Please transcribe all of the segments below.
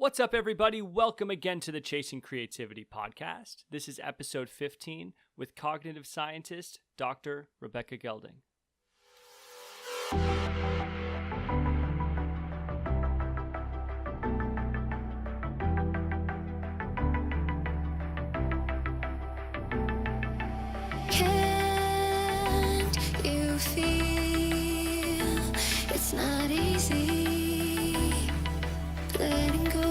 What's up, everybody? Welcome again to the Chasing Creativity podcast. This is episode 15 with cognitive scientist Dr. Rebecca Gelding. Can't you feel it's not easy letting go?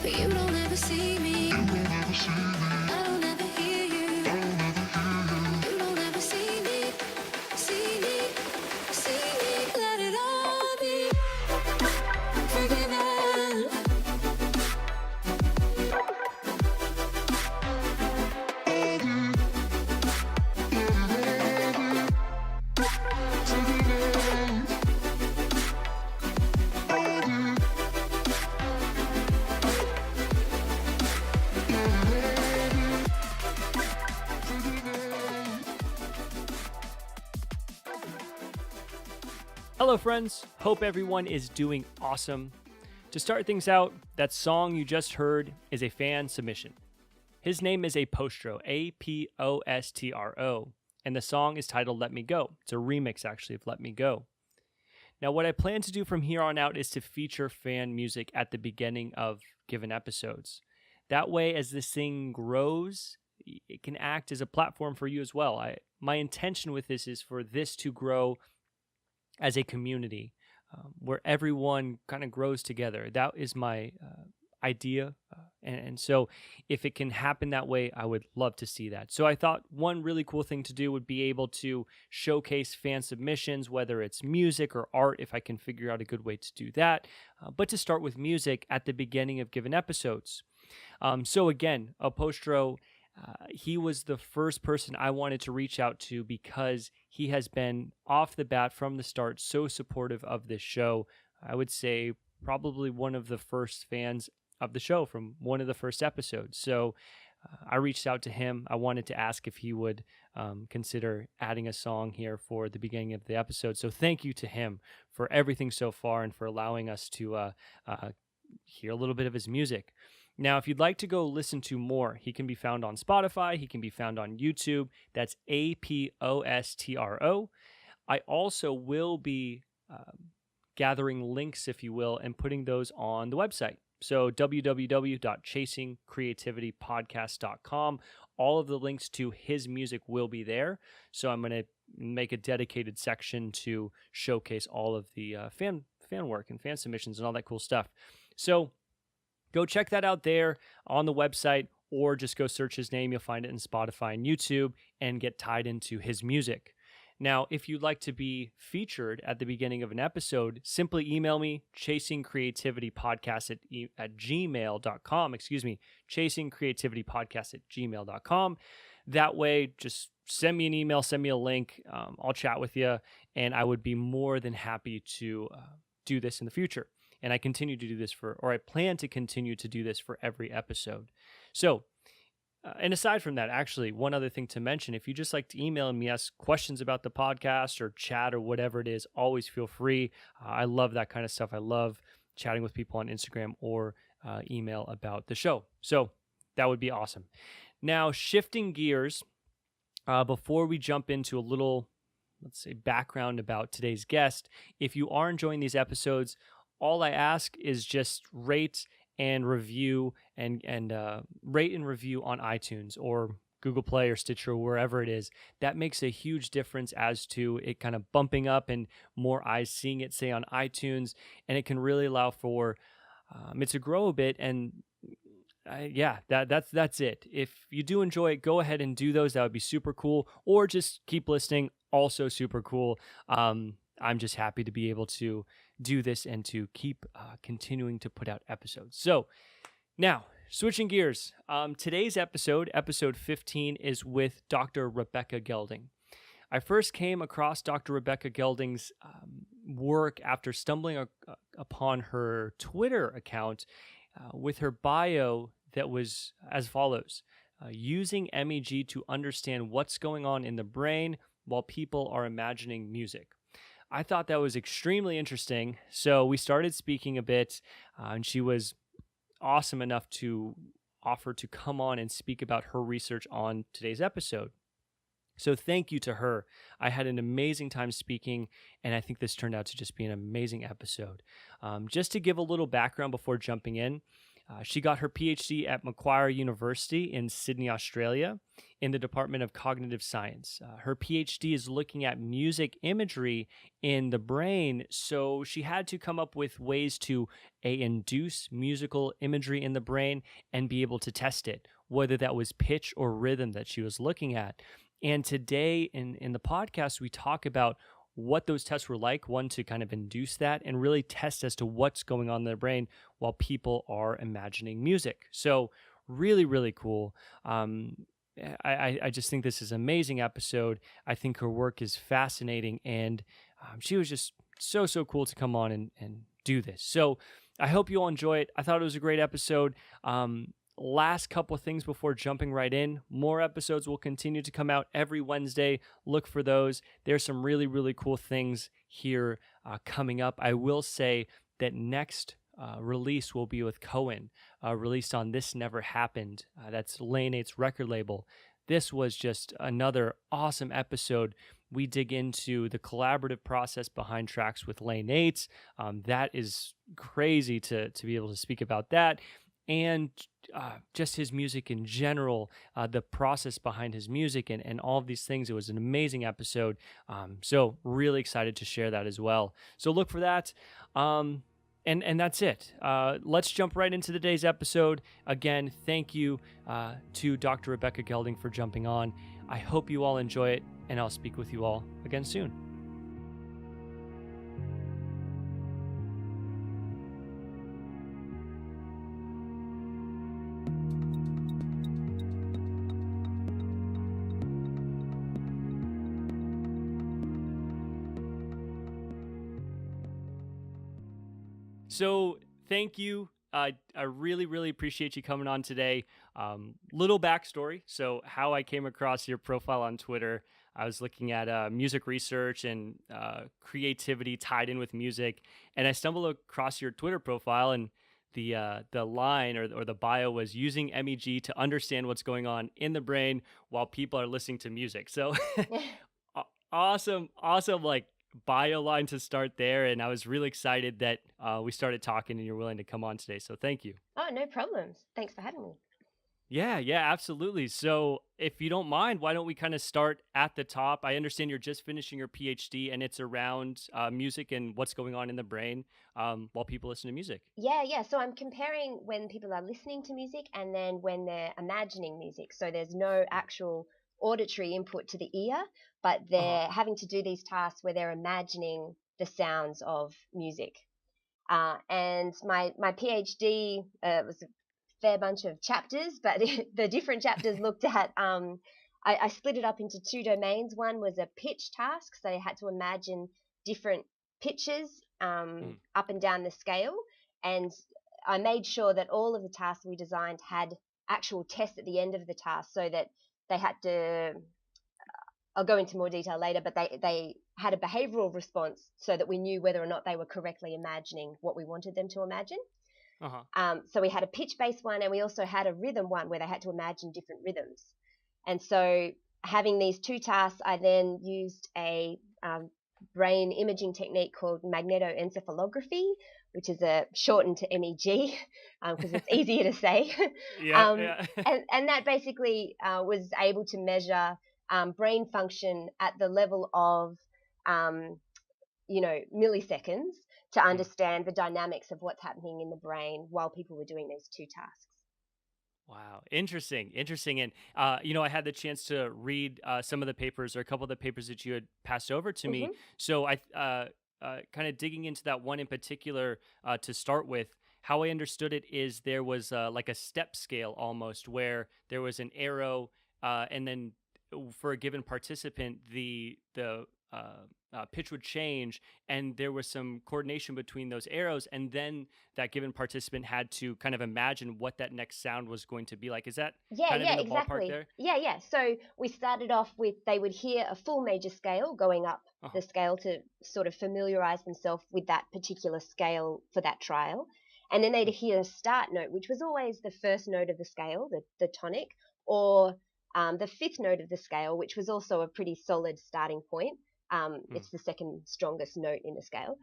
But you don't ever see me. I don't ever hear you. You don't ever see me. Let it all be forgiven. Hello, friends. Hope everyone is doing awesome. To start things out, that song you just heard is a fan submission. His name is Apostro, A-P-O-S-T-R-O, and the song is titled Let Me Go. It's a remix, actually, of Let Me Go. Now, what I plan to do from here on out is to feature fan music at the beginning of given episodes. That way, as this thing grows, it can act as a platform for you as well. My intention with this is for this to grow as a community where everyone kind of grows together. That is my idea. And so if it can happen that way, I would love to see that. So I thought one really cool thing to do would be able to showcase fan submissions, whether it's music or art, if I can figure out a good way to do that. But to start with music at the beginning of given episodes. So again, Apostro, he was the first person I wanted to reach out to because he has been off the bat from the start so supportive of this show. I would say probably one of the first fans of the show from one of the first episodes. So I reached out to him. I wanted to ask if he would consider adding a song here for the beginning of the episode. So thank you to him for everything so far and for allowing us to hear a little bit of his music. Now, if you'd like to go listen to more, he can be found on Spotify. He can be found on YouTube. That's A-P-O-S-T-R-O. I also will be gathering links, if you will, and putting those on the website. So www.chasingcreativitypodcast.com. All of the links to his music will be there. So I'm going to make a dedicated section to showcase all of the fan work and fan submissions and all that cool stuff. So go check that out there on the website, or just go search his name. You'll find it in Spotify and YouTube and get tied into his music. Now, if you'd like to be featured at the beginning of an episode, simply email me, chasingcreativitypodcast at gmail.com. Chasingcreativitypodcast at gmail.com. That way, just send me an email, send me a link. I'll chat with you, and I would be more than happy to do this in the future. And I continue to do this I plan to continue to do this for every episode. So, and aside from that, actually, one other thing to mention, if you just like to email me, ask questions about the podcast or chat or whatever it is, always feel free. I love that kind of stuff. I love chatting with people on Instagram or email about the show. So that would be awesome. Now, shifting gears, before we jump into a little, let's say, background about today's guest, if you are enjoying these episodes, all I ask is just rate and review and rate and review on iTunes or Google Play or Stitcher, wherever it is. That makes a huge difference as to it kind of bumping up and more eyes seeing it, say, on iTunes, and it can really allow for it to grow a bit. And that's it. If you do enjoy it, go ahead and do those. That would be super cool. Or just keep listening. Also super cool. I'm just happy to be able to do this and to keep continuing to put out episodes. So now, switching gears. Today's episode 15, is with Dr. Rebecca Gelding. I first came across Dr. Rebecca Gelding's work after stumbling upon her Twitter account with her bio that was as follows: using MEG to understand what's going on in the brain while people are imagining music. I thought that was extremely interesting. So we started speaking a bit, and she was awesome enough to offer to come on and speak about her research on today's episode. So thank you to her. I had an amazing time speaking, and I think this turned out to just be an amazing episode. Just to give a little background before jumping in, she got her PhD at Macquarie University in Sydney, Australia, in the Department of Cognitive Science. Her PhD is looking at music imagery in the brain, so she had to come up with ways to induce musical imagery in the brain and be able to test it, whether that was pitch or rhythm that she was looking at. And today in the podcast, we talk about what those tests were like, one to kind of induce that and really test as to what's going on in their brain while people are imagining music. So really, really cool. I just think this is an amazing episode. I think her work is fascinating, and she was just so cool to come on and do this. So I hope you all enjoy it. I thought it was a great episode. Last couple of things before jumping right in. More episodes will continue to come out every Wednesday. Look for those. There's some really, really cool things here coming up. I will say that next release will be with Cohen, released on This Never Happened. That's Lane 8's record label. This was just another awesome episode. We dig into the collaborative process behind tracks with Lane 8. That is crazy to be able to speak about that. And just his music in general, the process behind his music and all of these things. It was an amazing episode. So really excited to share that as well. So look for that. And that's it. Let's jump right into today's episode. Again, thank you to Dr. Rebecca Gelding for jumping on. I hope you all enjoy it, and I'll speak with you all again soon. So thank you. I really, really appreciate you coming on today. Little backstory. So how I came across your profile on Twitter, I was looking at music research and creativity tied in with music, and I stumbled across your Twitter profile, and the line or the bio was using MEG to understand what's going on in the brain while people are listening to music. So awesome, like bio line to start there, and I was really excited that we started talking and you're willing to come on today, so thank you. Oh, no problems. Thanks for having me. Yeah, absolutely. So if you don't mind, why don't we kind of start at the top? I understand you're just finishing your PhD and it's around music and what's going on in the brain while people listen to music. Yeah. So I'm comparing when people are listening to music and then when they're imagining music. So there's no actual auditory input to the ear, but they're having to do these tasks where they're imagining the sounds of music. And my PhD was a fair bunch of chapters, but the different chapters looked at, I split it up into two domains. One was a pitch task, so they had to imagine different pitches up and down the scale, and I made sure that all of the tasks we designed had actual tests at the end of the task, so that they had to, I'll go into more detail later, but they had a behavioral response so that we knew whether or not they were correctly imagining what we wanted them to imagine. So we had a pitch-based one, and we also had a rhythm one where they had to imagine different rhythms. And so having these two tasks, I then used a brain imaging technique called magnetoencephalography, which is a shortened to MEG because it's easier to say. And that basically was able to measure brain function at the level of, milliseconds, to understand the dynamics of what's happening in the brain while people were doing these two tasks. Wow. Interesting. And, I had the chance to read some of the papers or a couple of the papers that you had passed over to me. So I kind of digging into that one in particular to start with, how I understood it is there was like a step scale almost where there was an arrow and then for a given participant, the pitch would change, and there was some coordination between those arrows, and then that given participant had to kind of imagine what that next sound was going to be like. Is that Yeah, kind of yeah, in the ballpark exactly. there? Yeah, yeah. So we started off with they would hear a full major scale going up Uh-huh. the scale to sort of familiarize themselves with that particular scale for that trial. And then they'd Mm, hear a start note, which was always the first note of the scale, the tonic, or the fifth note of the scale, which was also a pretty solid starting point. mm. It's the second strongest note in the scale.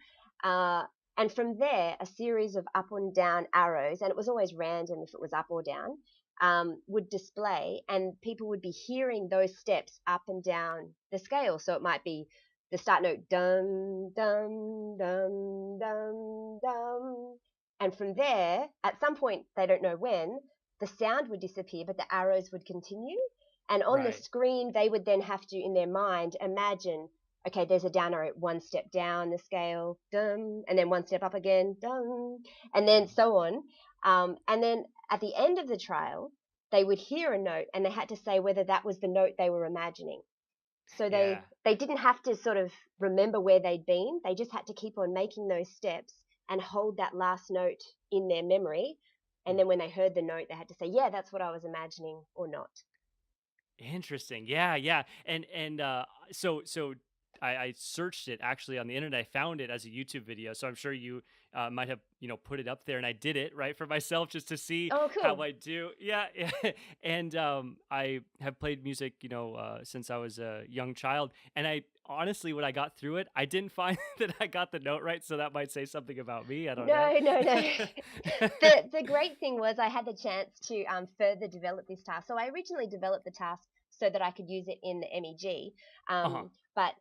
Uh, and from there, a series of up and down arrows, and it was always random if it was up or down, would display, and people would be hearing those steps up and down the scale. So it might be the start note dum dum dum dum dum, and from there, at some point they don't know when, the sound would disappear, but the arrows would continue. And on the Right. screen, they would then have to, in their mind, imagine, okay, there's a down arrow, one step down the scale, dum, and then one step up again, dum, and then Mm. so on. And then at the end of the trial, they would hear a note and they had to say whether that was the note they were imagining. So Yeah. they didn't have to sort of remember where they'd been. They just had to keep on making those steps and hold that last note in their memory. And Mm. then when they heard the note, they had to say, yeah, that's what I was imagining or not. Interesting. Yeah, yeah. And so I searched it actually on the internet. I found it as a YouTube video. So I'm sure you might have put it up there, and I did it right for myself just to see Oh, how cool. I do. Yeah, yeah. And I have played music, since I was a young child. And I honestly, when I got through it, I didn't find that I got the note right. So that might say something about me. I don't know. No, no, no. The great thing was I had the chance to further develop this task. So I originally developed the task so that I could use it in the MEG. Uh-huh. But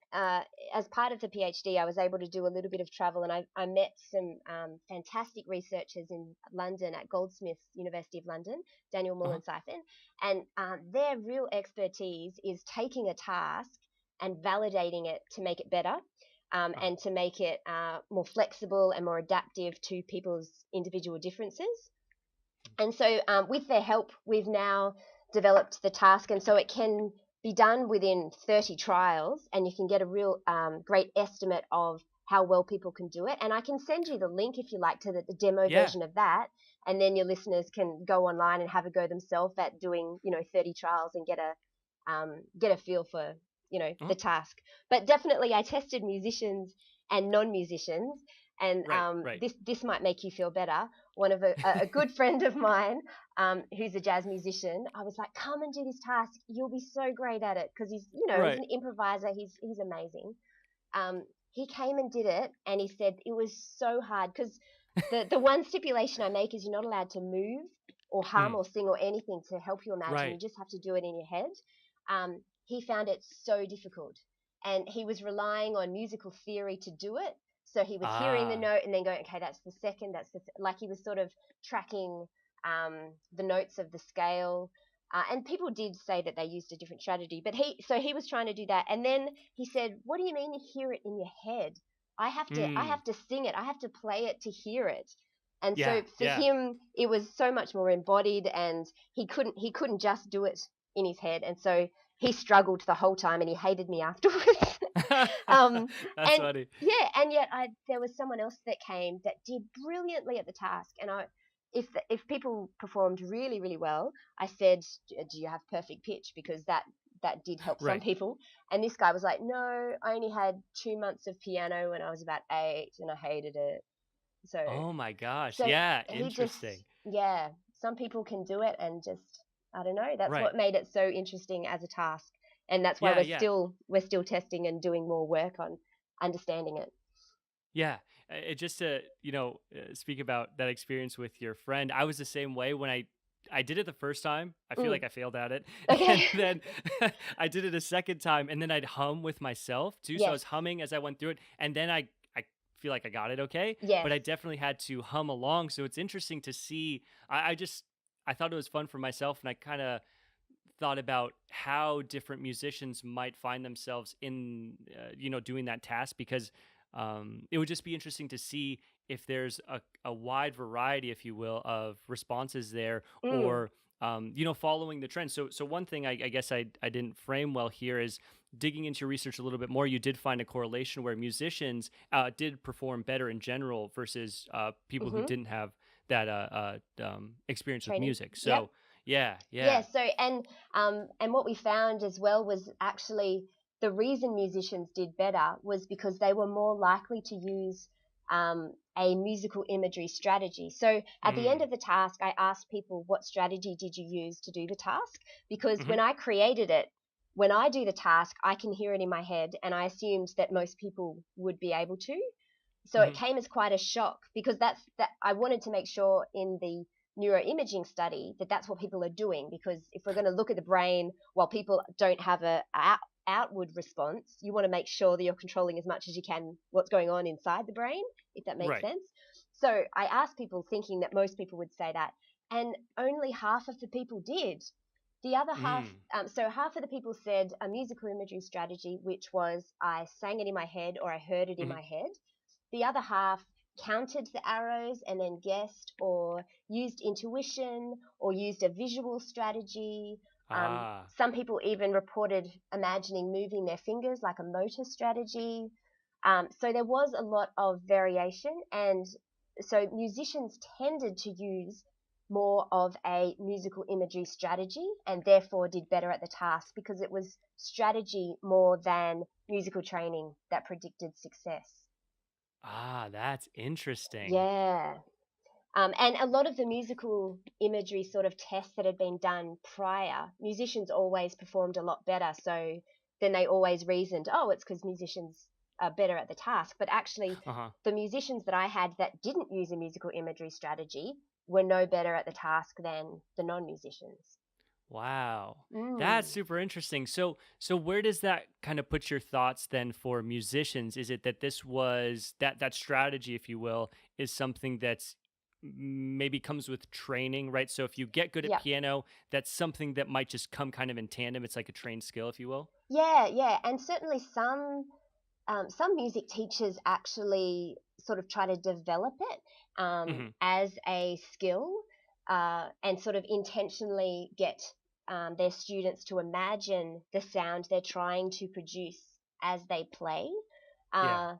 as part of the PhD, I was able to do a little bit of travel, and I met some fantastic researchers in London at Goldsmiths, University of London, Daniel Uh-huh. Mullen Siphon, and their real expertise is taking a task and validating it to make it better, Uh-huh. and to make it more flexible and more adaptive to people's individual differences. And so, with their help, we've now developed the task, and so it can be done within 30 trials, and you can get a real great estimate of how well people can do it. And I can send you the link if you like to the demo Yeah. version of that, and then your listeners can go online and have a go themselves at doing 30 trials and get a feel for Uh-huh. the task. But definitely, I tested musicians and non-musicians, and Right. Right. this might make you feel better. One of a good friend of mine, who's a jazz musician, I was like, come and do this task. You'll be so great at it, because he's Right. an improviser. He's amazing. He came and did it, and he said it was so hard because the one stipulation I make is you're not allowed to move or hum Mm. or sing or anything to help you imagine. You Right. just have to do it in your head. He found it so difficult, and he was relying on musical theory to do it. So he was hearing the Ah. note and then going, okay, that's the second, like he was sort of tracking the notes of the scale. And people did say that they used a different strategy, but he was trying to do that. And then he said, what do you mean you hear it in your head? I Mm. have to sing it. I have to play it to hear it. And Yeah. so for Yeah. him, it was so much more embodied, and he couldn't just do it in his head. And so he struggled the whole time, and he hated me afterwards. um, That's and funny. yeah, and yet there was someone else that came that did brilliantly at the task, and if people performed really really well, I said, do you have perfect pitch, because that did help some Right. people. And this guy was like, no, I only had 2 months of piano when I was about 8, and I hated it. So Oh my gosh. so Yeah. he just, Interesting. yeah, some people can do it, and just, I don't know, that's Right. what made it so interesting as a task. And that's why Yeah. Yeah. we're still testing and doing more work on understanding it. Yeah. It just to speak about that experience with your friend. I was the same way when I did it the first time. I feel Mm. like I failed at it, and Okay. then I did it a second time, and then I'd hum with myself too. So I Yes. was humming as I went through it, and then I feel like I got it okay, Yes. but I definitely had to hum along. So it's interesting to see. I thought it was fun for myself, and I kind of thought about how different musicians might find themselves in doing that task, because it would just be interesting to see if there's a wide variety, if you will, of responses there, Mm. or following the trend. So one thing I guess I didn't frame well here is digging into your research a little bit more, you did find a correlation where musicians did perform better in general versus people who Hmm. didn't have that experience with Training. music. Yep. So yeah, Yeah. yeah. So and what we found as well was actually the reason musicians did better was because they were more likely to use a musical imagery strategy. So at the end Mm. of the task, I asked people, what strategy did you use to do the task? Because Hmm. when I created it, when I do the task, I can hear it in my head, and I assumed that most people would be able to. So it Hmm. came as quite a shock because that I wanted to make sure in the neuroimaging study that that's what people are doing, because if we're going to look at the brain while people don't have a outward response, you want to make sure that you're controlling as much as you can what's going on inside the brain, if that makes Right. sense. So I asked people thinking that most people would say that, and only half of the people did. The other half, Mm. so half of the people said a musical imagery strategy, which was I sang it in my head or I heard it in Hmm. my head. The other half counted the arrows and then guessed, or used intuition, or used a visual strategy. Ah. Some people even reported imagining moving their fingers like a motor strategy. So there was a lot of variation, and so musicians tended to use more of a musical imagery strategy and therefore did better at the task because it was strategy more than musical training that predicted success. Ah, that's interesting. Yeah. And a lot of the musical imagery sort of tests that had been done prior, musicians always performed a lot better. So then they always reasoned, oh, it's because musicians are better at the task. But actually, Uh-huh. the musicians that I had that didn't use a musical imagery strategy were no better at the task than the non musicians. Wow. That's Mm. super interesting. So where does that kind of put your thoughts then for musicians? Is it that this was that strategy, if you will, is something that's maybe comes with training, right? So if you get good at Yeah. piano, that's something that might just come kind of in tandem. It's like a trained skill, if you will. Yeah, yeah. And certainly some music teachers actually sort of try to develop it Hmm. as a skill, and sort of intentionally get their students to imagine the sound they're trying to produce as they play. Yeah. Uh,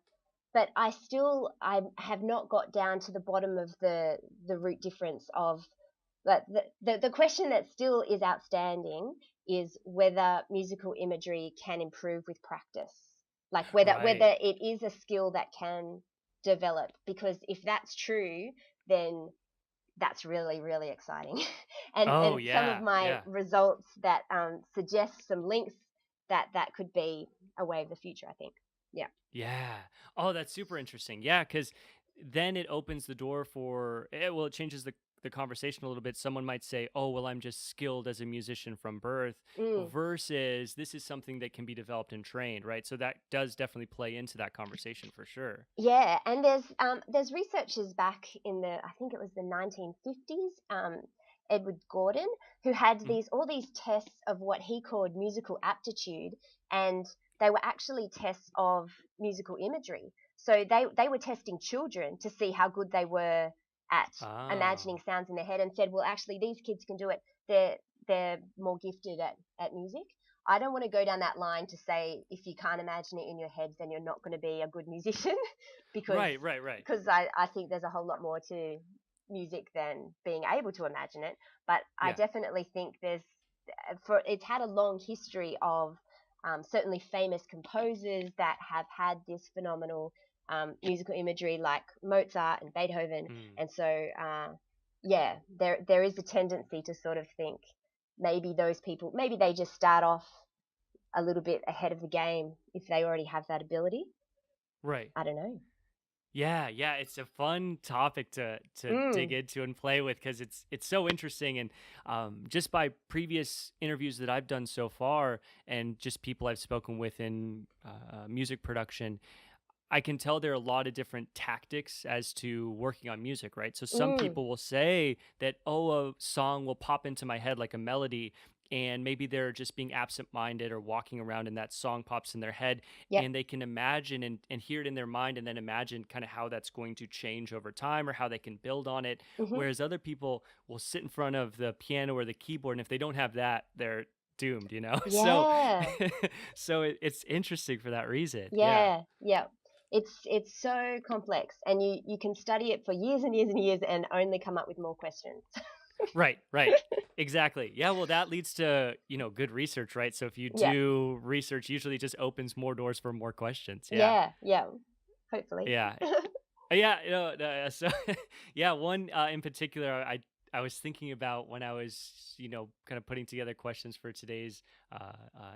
but I have not got down to the bottom of the root difference of, but the question that still is outstanding is whether musical imagery can improve with practice, like whether Right. it is a skill that can develop. Because if that's true, then that's really really exciting. Oh And some of yeah. my Yeah. results that suggest some links that could be a way of the future, I think. Yeah. Yeah. Oh, that's super interesting. Yeah, because then it opens the door for well, it changes the conversation a little bit. Someone might say, "Oh, well, I'm just skilled as a musician from birth," Mm. versus this is something that can be developed and trained, right? So that does definitely play into that conversation for sure. Yeah, and there's researchers back in the, I think it was the 1950s, Edward Gordon, who had Mhm. all these tests of what he called musical aptitude, and they were actually tests of musical imagery. So they were testing children to see how good they were at imagining Oh, sounds in their head, and said, well, actually, these kids can do it. They're more gifted at music. I don't want to go down that line to say if you can't imagine it in your head, then you're not going to be a good musician, because right, right, right. I think there's a whole lot more to music than being able to imagine it. But I Yeah. definitely think it's had a long history of certainly famous composers that have had this phenomenal musical imagery, like Mozart and Beethoven. Mm. And so, yeah, there is a tendency to sort of think maybe those people, maybe they just start off a little bit ahead of the game if they already have that ability. Right. I don't know. Yeah, yeah, it's a fun topic to dig Mm. into and play with because it's so interesting and just by previous interviews that I've done so far and just people I've spoken with in music production, I can tell there are a lot of different tactics as to working on music, right? So some Mm. people will say that, oh, a song will pop into my head like a melody, and maybe they're just being absent-minded or walking around and that song pops in their head Yep. and they can imagine and hear it in their mind and then imagine kind of how that's going to change over time or how they can build on it. Hmm. Whereas other people will sit in front of the piano or the keyboard, and if they don't have that, doomed, you know? So Yeah. it's interesting for that reason. Yeah. Yeah. Yeah. It's so complex, and you can study it for years and years and years and only come up with more questions. Right, right. Exactly. Yeah, well, that leads to, good research, right? So if you Yeah. do research, usually just opens more doors for more questions. Yeah. Yeah. Yeah. Hopefully. Yeah. Yeah, so yeah, one in particular I was thinking about when I was, kind of putting together questions for today's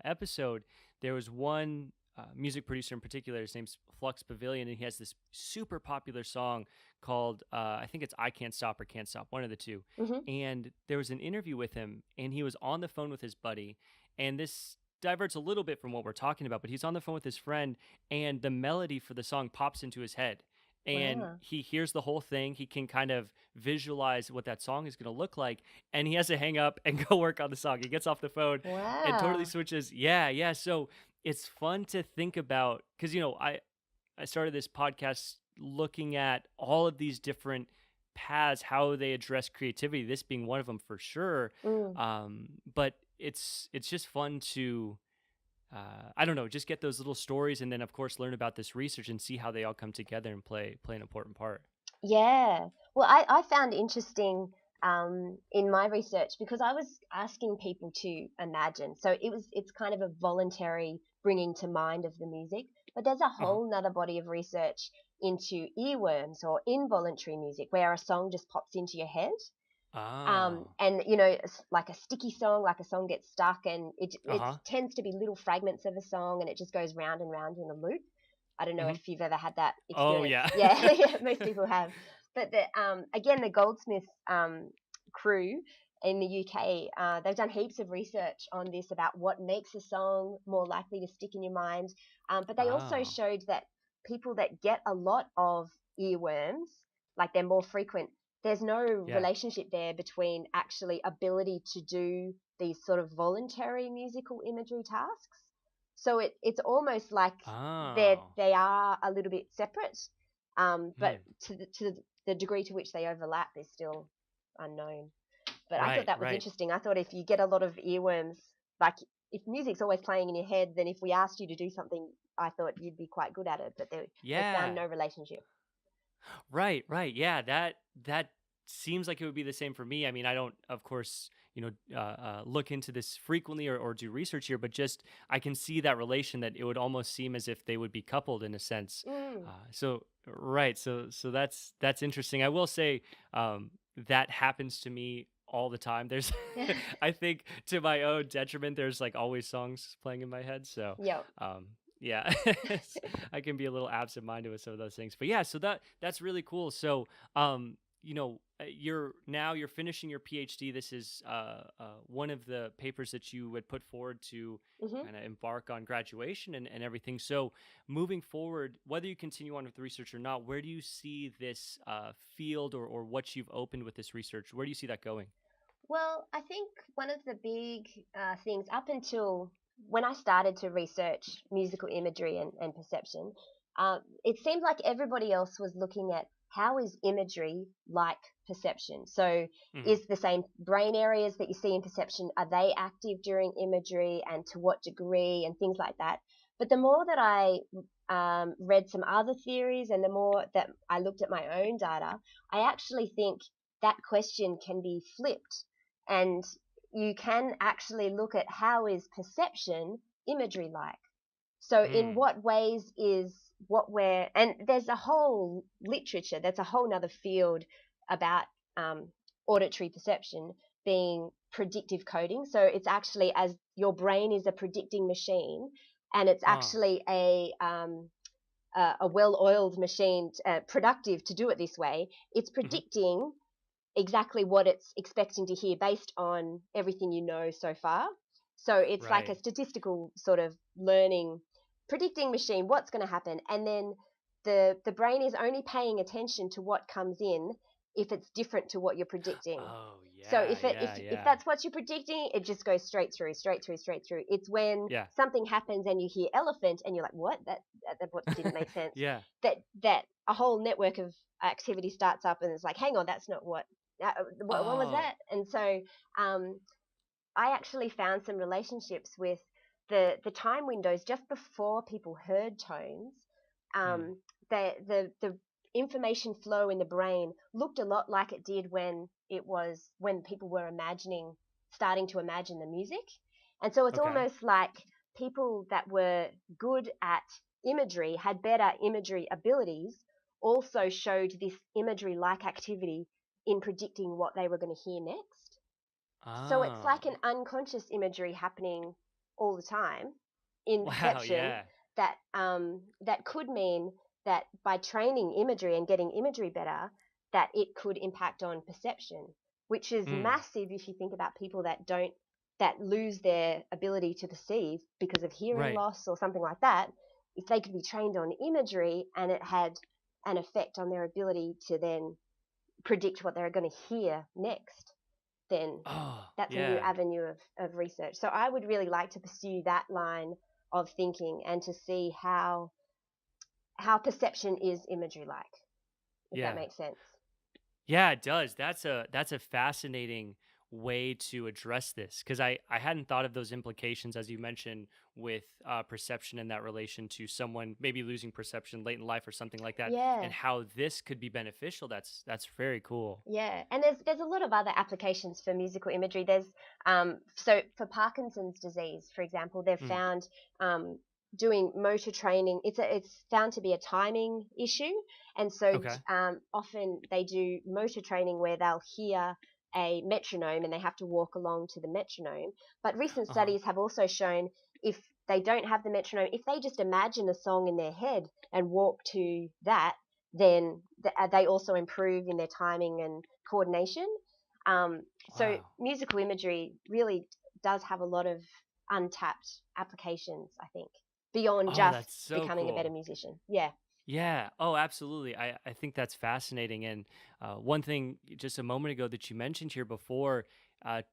episode. There was one music producer in particular. His name's Flux Pavilion, and he has this super popular song called I think it's "I Can't Stop" or "Can't Stop," one of the two. Hmm. And there was an interview with him, and he was on the phone with his buddy, and this diverts a little bit from what we're talking about, but he's on the phone with his friend, and the melody for the song pops into his head, and Wow. he hears the whole thing. He can kind of visualize what that song is going to look like, and he has to hang up and go work on the song. He gets off the phone and totally Wow. switches. Yeah, yeah. So it's fun to think about because I started this podcast looking at all of these different paths, how they address creativity. This being one of them for sure. Mm. But it's just fun to I don't know, just get those little stories, and then of course learn about this research and see how they all come together and play an important part. Yeah. Well, I found interesting in my research because I was asking people to imagine. So it's kind of a voluntary bringing to mind of the music, but there's a Uh-huh. whole nother body of research into earworms or involuntary music where a song just pops into your head. Oh. And like a sticky song, like a song gets stuck, and it Uh-huh. tends to be little fragments of a song, and it just goes round and round in a loop. I don't know Hmm. if you've ever had that Oh experience. yeah. Yeah, yeah, most people have. But again, the Goldsmith crew in the UK, they've done heaps of research on this about what makes a song more likely to stick in your mind. But they also Oh. showed that people that get a lot of earworms, like they're more frequent, there's no Yeah. relationship there between actually ability to do these sort of voluntary musical imagery tasks. So it's almost like Oh. they are a little bit separate, but Hmm. to the degree to which they overlap is still unknown. But I thought Right, that was right. interesting. I thought if you get a lot of earworms, like if music's always playing in your head, then if we asked you to do something, I thought you'd be quite good at it. But they found Yeah. no relationship. Right, right. Yeah, that seems like it would be the same for me. I mean, I don't, of course, look into this frequently or do research here, but just I can see that relation that it would almost seem as if they would be coupled in a sense. Mm. So right, so that's interesting. I will say that happens to me all the time. There's, I think, to my own detriment. There's like always songs playing in my head. So Yeah. um, yeah, I can be a little absent-minded with some of those things. But yeah, so that's really cool. So you're finishing your PhD. This is one of the papers that you would put forward to Hmm. kind of embark on graduation and everything. So moving forward, whether you continue on with the research or not, where do you see this field or what you've opened with this research? Where do you see that going? Well, I think one of the big things up until when I started to research musical imagery and perception, it seemed like everybody else was looking at how is imagery like perception. So, Hmm. is the same brain areas that you see in perception, are they active during imagery, and to what degree, and things like that. But the more that I read some other theories, and the more that I looked at my own data, I actually think that question can be flipped, and you can actually look at how is perception imagery like. So in Mm. what ways is what we're, and there's a whole literature, that's a whole nother field about um, auditory perception being predictive coding. So it's actually as your brain is a predicting machine, and it's Ah. actually a well-oiled machine, productive to do it this way. It's Hmm. predicting exactly what it's expecting to hear based on everything you know so far. So it's like a Right. statistical sort of learning, predicting machine, what's going to happen. And then the brain is only paying attention to what comes in if it's different to what you're predicting. Oh So yeah, yeah, if yeah, that's what you're predicting, it just goes straight through, straight through, straight through. It's when yeah, something happens and you hear elephant and you're like, what? That what didn't make sense. yeah. That a whole network of activity starts up, and it's like, hang on, that's not what. What was Oh. that? And so um, I actually found some relationships with the time windows just before people heard tones. Mm. The information flow in the brain looked a lot like it did when people were starting to imagine the music. And so it's Okay. almost like people that were good at imagery, had better imagery abilities, also showed this imagery like activity in predicting what they were going to hear next. So it's like an Oh. unconscious imagery happening all the time in Wow. perception Yeah. that could mean that by training imagery and getting imagery better, that it could impact on perception, which is Mm. massive if you think about people that lose their ability to perceive because of hearing Right. loss or something like that. If they could be trained on imagery and it had an effect on their ability to then predict what they're going to hear next, then Oh, that's a new yeah. avenue of research. So I would really like to pursue that line of thinking and to see how perception is imagery like, if that Yeah. makes sense. Yeah, it does. That's a fascinating way to address this because I hadn't thought of those implications as you mentioned with perception and that relation to someone maybe losing perception late in life or something like that, and Yeah. how this could be beneficial. That's very cool. Yeah, and there's a lot of other applications for musical imagery. So for Parkinson's disease, for example, they've Mm. found doing motor training. It's found to be a timing issue, and so Okay. often they do motor training where they'll hear a metronome and they have to walk along to the metronome. But recent Uh huh. studies have also shown if they don't have the metronome, if they just imagine a song in their head and walk to that, then they also improve in their timing and coordination. So Wow. musical imagery really does have a lot of untapped applications, I think, beyond Oh, just that's so becoming a better cool. musician. Yeah. Yeah. Oh, absolutely. I think that's fascinating. And one thing just a moment ago that you mentioned here before, uh,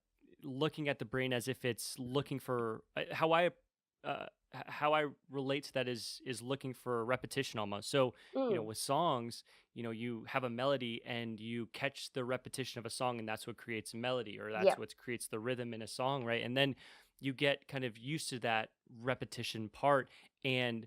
looking at the brain as if it's looking for how I relate to that is looking for repetition almost. So, Mm, with songs, you have a melody and you catch the repetition of a song, and that's what creates a melody, or that's yep. what creates the rhythm in a song, right? And then you get kind of used to that repetition part. And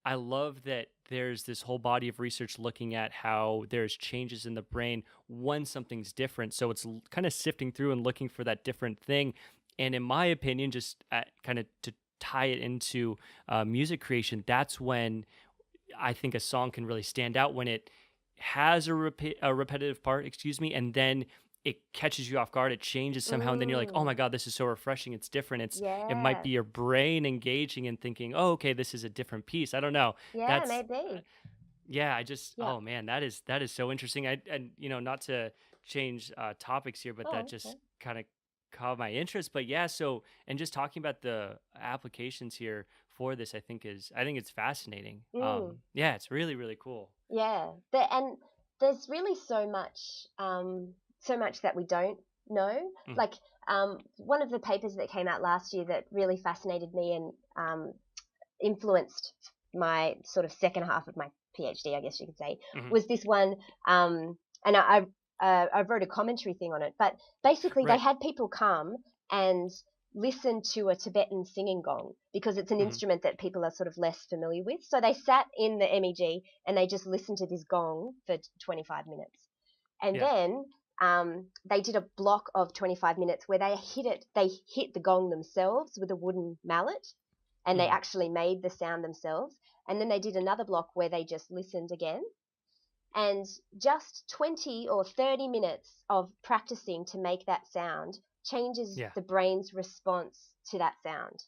I love that there's this whole body of research looking at how there's changes in the brain when something's different. So it's kind of sifting through and looking for that different thing. And in my opinion, just kind of to tie it into music creation, that's when I think a song can really stand out when it has a repetitive part, excuse me, and then it catches you off guard. It changes somehow, and then you're like, "Oh my Mm, god, this is so refreshing! It's different." It might yeah. be your brain engaging and thinking, "Oh, okay, this is a different piece." I don't know. Yeah, That's maybe. yeah. I just Yep. oh man, that is so interesting. And not to change topics here, but that Oh, just okay. kind of caught my interest. But yeah, so and just talking about the applications here for this, I think it's fascinating. Mm. Yeah, it's really really cool. Yeah, and there's really so much that we don't know. Mm, Like one of the papers that came out last year that really fascinated me and influenced my sort of second half of my PhD, I guess you could say, mhm. was this one. And I wrote a commentary thing on it, but basically they Right. had people come and listen to a Tibetan singing gong because it's an Mhm. instrument that people are sort of less familiar with. So they sat in the MEG and they just listened to this gong for 25 minutes. And Yeah. then they did a block of 25 minutes where they hit the gong themselves with a wooden mallet and they Mhm. actually made the sound themselves. And then they did another block where they just listened again. And just 20 or 30 minutes of practicing to make that sound changes Yeah. the brain's response to that sound,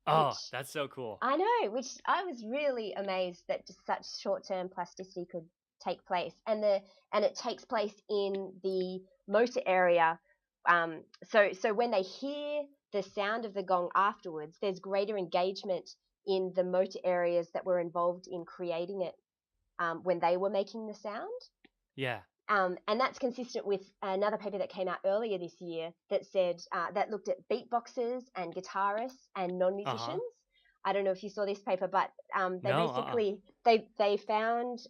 Oh, which that's so cool. I know, which I was really amazed that just such short-term plasticity could take place, and it takes place in the motor area. So when they hear the sound of the gong afterwards, there's greater engagement in the motor areas that were involved in creating it when they were making the sound. Yeah. And that's consistent with another paper that came out earlier this year that said that looked at beatboxers and guitarists and Uh-huh. non-musicians. I don't know if you saw this paper, but they No, uh-uh. basically they found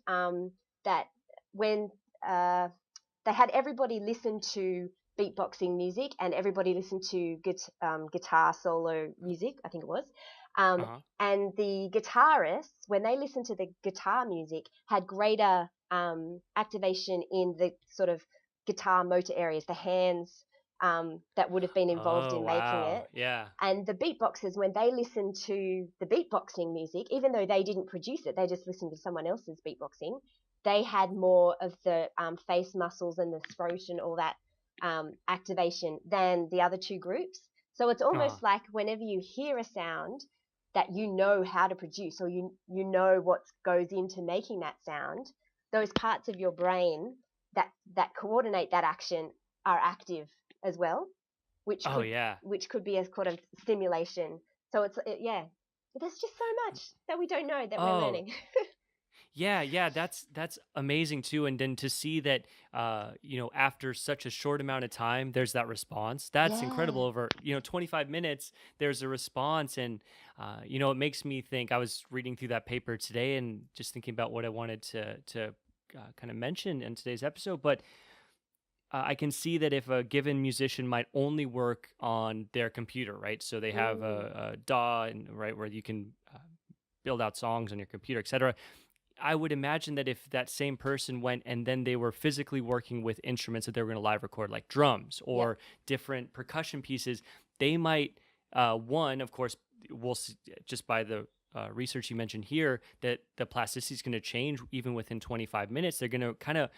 that when they had everybody listen to beatboxing music, and everybody listened to guitar solo music, I think it was. Uh-huh. And the guitarists, when they listened to the guitar music, had greater activation in the sort of guitar motor areas, the hands that would have been involved Oh, in making wow. it. Yeah. And the beatboxers, when they listened to the beatboxing music, even though they didn't produce it, they just listened to someone else's beatboxing, they had more of the face muscles and the throat and all that activation than the other two groups. So it's Uh-huh. almost like whenever you hear a sound that you know how to produce, or you know what goes into making that sound, those parts of your brain that coordinate that action are active as well, which Oh, could yeah. be a kind of stimulation. So yeah, there's just so much that we don't know that we're Oh, learning. yeah, yeah, that's amazing too. And then to see that, after such a short amount of time, there's that response. That's incredible. Yeah. Over 25 minutes, there's a response, and it makes me think. I was reading through that paper today and just thinking about what I wanted to kind of mention in today's episode. But I can see that if a given musician might only work on their computer, right? So they have Mm. a DAW, and right where you can build out songs on your computer, etc. I would imagine that if that same person went and then they were physically working with instruments that they were going to live record, like drums Yep. or different percussion pieces, they might, one, of course, we'll see just by the research you mentioned here that the plasticity is going to change even within 25 minutes. They're going to kind of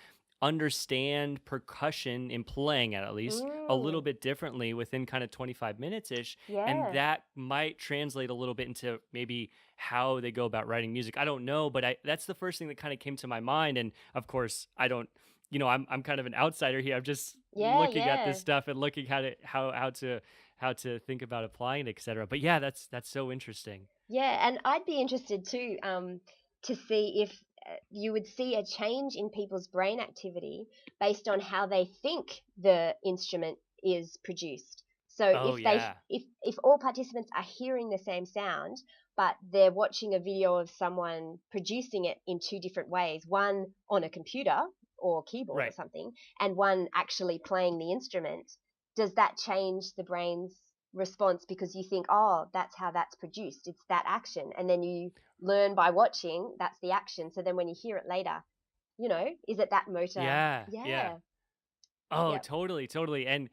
understand percussion in playing at least a little Mm. bit differently within kind of 25 minutes ish, and Yeah. that might translate a little bit into maybe how they go about writing music. I don't know, but that's the first thing that kind of came to my mind. And of course, I don't, I'm kind of an outsider here. I'm just Yeah. looking at Yeah. this stuff and looking how to think about applying it, etc. But yeah, that's so interesting. Yeah, and I'd be interested too, to see if you would see a change in people's brain activity based on how they think the instrument is produced. So Oh yeah. if all participants are hearing the same sound, but they're watching a video of someone producing it in two different ways, one on a computer or keyboard or Right. something, and one actually playing the instrument, does that change the brain's response because you think, oh, that's how that's produced, it's that action, and then you learn by watching that's the action, so then when you hear it later, is it that motor? Yeah. Yeah. Yeah. Oh, Yep. totally, totally. And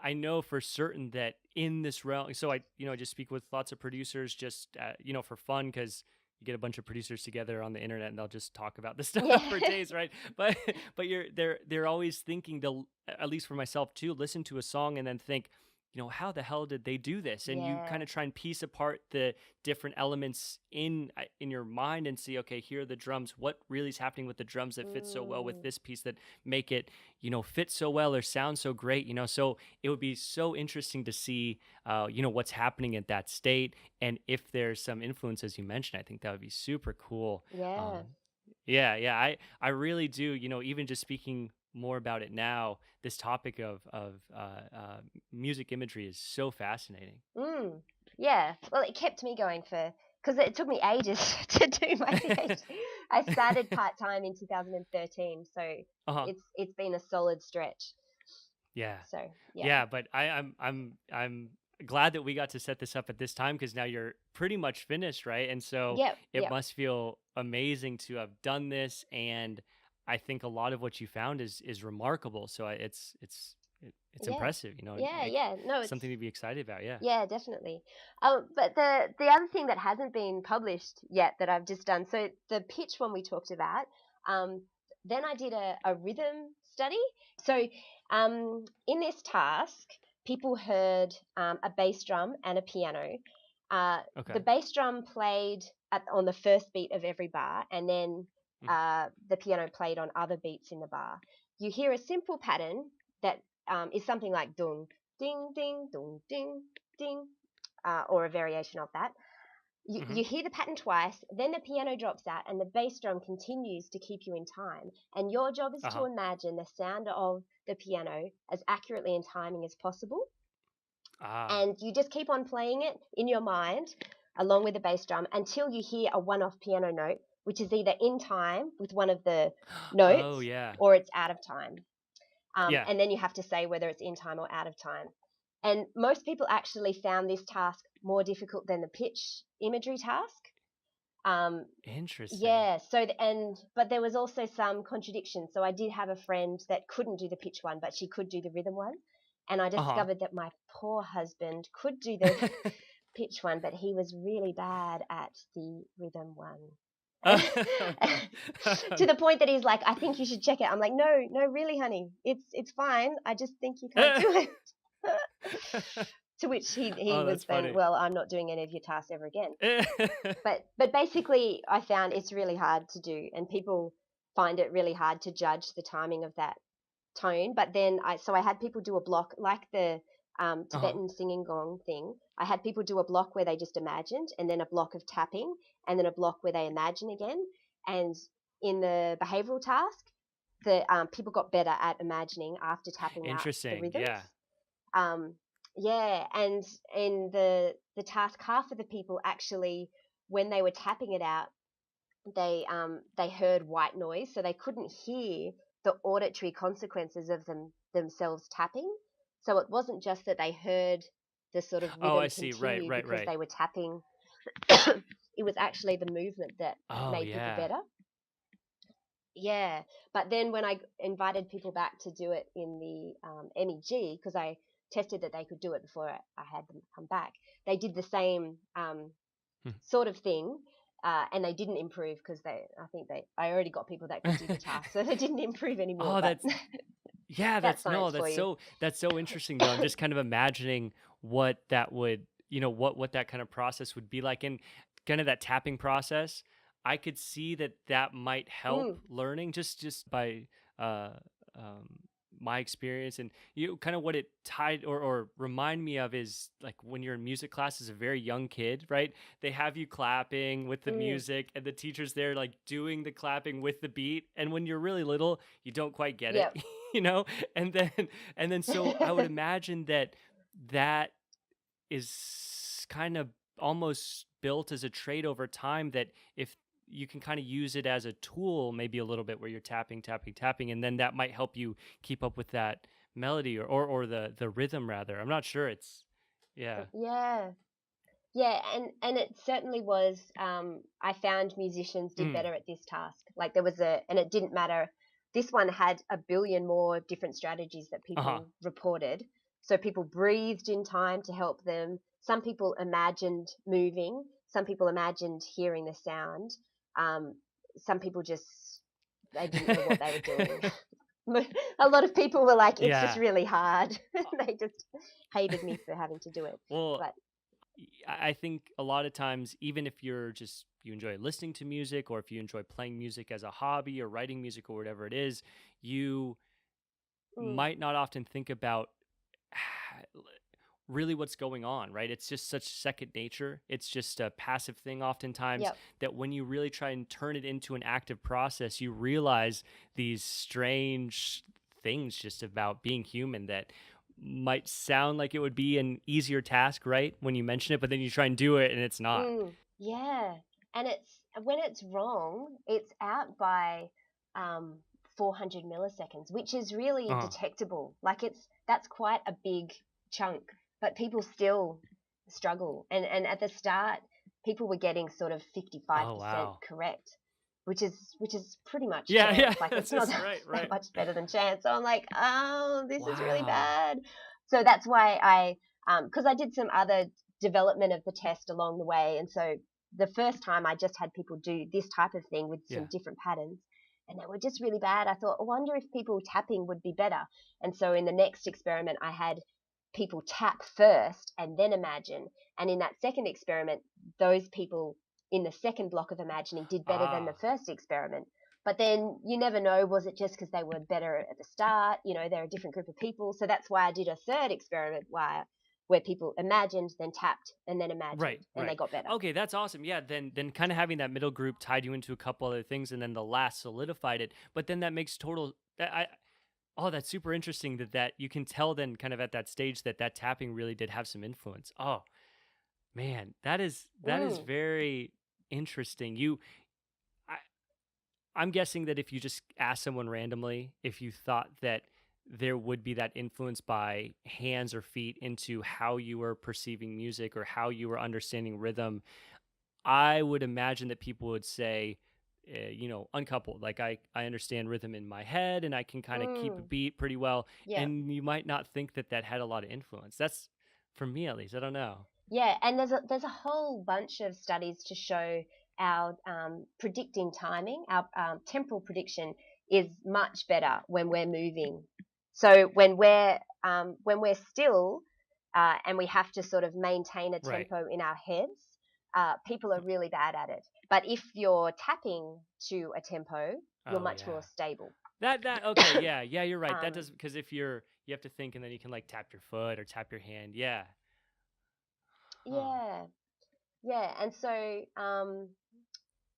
I know for certain that in this realm, so I just speak with lots of producers just for fun, because you get a bunch of producers together on the internet and they'll just talk about this stuff Yeah. for days, right? But they're always thinking, they'll, at least for myself too, listen to a song and then think, how the hell did they do this? And you Yeah. kind of try and piece apart the different elements in your mind and see, okay, here are the drums. What really is happening with the drums that fit so well with Mm. this piece that make it fit so well or sound so great? So it would be so interesting to see what's happening at that state, and if there's some influence, as you mentioned. I think that would be super cool. Yeah. um yeah, yeah, I really do. Even just speaking more about it now, this topic of music imagery is so fascinating. Mm. Yeah. Well, it kept me going for because it took me ages to do my PhD. I started part-time in 2013, so Uh-huh. it's been a solid stretch. Yeah. So yeah. Yeah, but I'm glad that we got to set this up at this time, because now you're pretty much finished, right? And so Yep. it Yep. must feel amazing to have done this, and I think a lot of what you found is remarkable. So it's Yeah. impressive, and Yeah. like Yeah. No, it's something to be excited about. Yeah. yeah, definitely. But the other thing that hasn't been published yet that I've just done, so the pitch one we talked about, um, then I did a rhythm study. So in this task, people heard a bass drum and a piano. The Okay. bass drum played on the first beat of every bar, and then Mm. the piano played on other beats in the bar. You hear a simple pattern that is something like dung, ding, ding, or a variation of that. Hmm. You hear the pattern twice, then the piano drops out, and the bass drum continues to keep you in time. And your job is to Uh-huh. imagine the sound of the piano as accurately in timing as possible. Ah. And you just keep on playing it in your mind along with the bass drum until you hear a one off piano note, which is either in time with one of the Oh notes yeah. or it's out of time. Yeah. And then you have to say whether it's in time or out of time. And most people actually found this task more difficult than the pitch imagery task. Um, Interesting. yeah. But there was also some contradiction. So I did have a friend that couldn't do the pitch one, but she could do the rhythm one. And I Uh-huh. discovered that my poor husband could do the pitch one, but he was really bad at the rhythm one. To the point that he's like, I think you should check it. I'm like, no, no, really, honey, it's fine. I just think you can't do it. To which he Oh, was that's saying, funny. well, I'm not doing any of your tasks ever again. But basically, I found it's really hard to do, and people find it really hard to judge the timing of that tone. But then I had people do a block like the Uh-huh. Tibetan singing gong thing. I had people do a block where they just imagined, and then a block of tapping, and then a block where they imagine again. And in the behavioral task, the people got better at imagining after tapping out the Interesting. rhythms. Yeah. Um, yeah, and in the task, half of the people actually, when they were tapping it out, they heard white noise, so they couldn't hear the auditory consequences of themselves tapping. So it wasn't just that they heard the sort of Oh, rhythm I see. Right, continue right, because right. they were tapping. It was actually the movement that Oh, made people yeah. better. Yeah, but then when I invited people back to do it in the MEG, because I tested that they could do it before I had them come back, they did the same Hmm. sort of thing, and they didn't improve because I already got people that could do the task, so they didn't improve anymore. Oh, But that's yeah, that's science for you. that's so interesting though. I'm just kind of imagining what that would, what that kind of process would be like, and kind of that tapping process. I could see that that might help Mm, learning just by uh um my experience, and kind of what it tied or remind me of is like when you're in music class as a very young kid, right? They have you clapping with the mm, music, and the teacher's there like doing the clapping with the beat, and when you're really little you don't quite get it. yep. you know and then so I would imagine that that is kind of almost built as a trait over time, that if you can kind of use it as a tool maybe a little bit, where you're tapping, and then that might help you keep up with that melody, or the rhythm rather. I'm not sure. It's yeah. Yeah. Yeah, and it certainly was. I found musicians did Mm. better at this task. Like there was and it didn't matter. This one had a billion more different strategies that Uh-huh. people reported. So people breathed in time to help them. Some people imagined moving. Some people imagined hearing the sound. Um, some people just they didn't know what they were doing. A lot of people were like, "It's just Yeah. really hard." They just hated me for having to do it. Well, But I think a lot of times, even if you enjoy listening to music, or if you enjoy playing music as a hobby or writing music or whatever it is, you mm, might not often think about really what's going on, right? It's just such second nature. It's just a passive thing oftentimes, yep. that when you really try and turn it into an active process, you realize these strange things just about being human that might sound like it would be an easier task, right? When you mention it, but then you try and do it and it's not. Yeah, and it's when it's wrong, it's out by um, 400 milliseconds, which is really Uh, detectable. Like that's quite a big chunk, but people still struggle. And at the start, people were getting sort of oh 55% wow. correct, which is pretty much Yeah, yeah, chance. Like that's it's not just right, that right. much better than chance. So I'm like, oh, this is really Wow. bad. So that's why because I did some other development of the test along the way. And so the first time I just had people do this type of thing with some Yeah. different patterns, and they were just really bad. I thought, I wonder if people tapping would be better. And so in the next experiment, I had people tap first and then imagine. And in that second experiment, those people in the second block of imagining did better than the Ah. first experiment. But then you never know, was it just because they were better at the start? They're a different group of people. So that's why I did a third experiment where people imagined, then tapped, and then imagined, Right, and they right. got better. Okay, that's awesome. Yeah, then kind of having that middle group tied you into a couple other things, and then the last solidified it. But then that makes total oh, that's super interesting that you can tell then kind of at that stage that tapping really did have some influence. Oh, man, that is Mm, very interesting. I I'm guessing that if you just ask someone randomly if you thought that there would be that influence by hands or feet into how you were perceiving music or how you were understanding rhythm, I would imagine that people would say, uncoupled. Like I understand rhythm in my head and I can kind of keep a Mm, beat pretty well. yeah. And you might not think that that had a lot of influence. That's for me at least. I don't know. Yeah, and there's a whole bunch of studies to show our predicting timing, our temporal prediction is much better when we're moving. So when we're still and we have to sort of maintain a Right. tempo in our heads, people are really bad at it. But if you're tapping to a tempo, you're Oh much yeah. more stable. That okay, yeah, yeah, you're right. That Um, does because if you have to think and then you can like tap your foot or tap your hand. Yeah. Huh. yeah, yeah, and so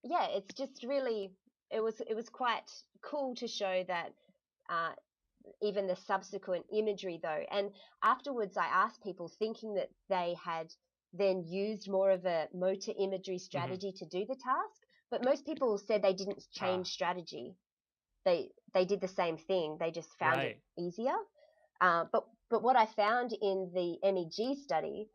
yeah, it's just really it was quite cool to show that uh, even the subsequent imagery though. And afterwards, I asked people thinking that they had then used more of a motor imagery Mm-hmm. strategy to do the task, but most people said they didn't change Ah. strategy. They did the same thing. They just found it Right. easier. But what I found in the MEG study,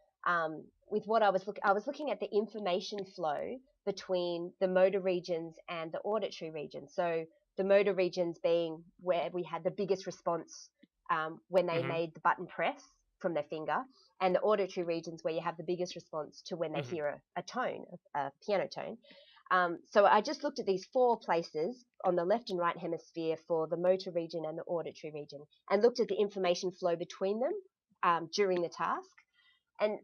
with what I was looking at the information flow between the motor regions and the auditory regions. So the motor regions being where we had the biggest response when they Mm-hmm. made the button press from their finger, and the auditory regions where you have the biggest response to when they Mm-hmm. hear a tone, a piano tone. So I just looked at these four places on the left and right hemisphere for the motor region and the auditory region, and looked at the information flow between them during the task. And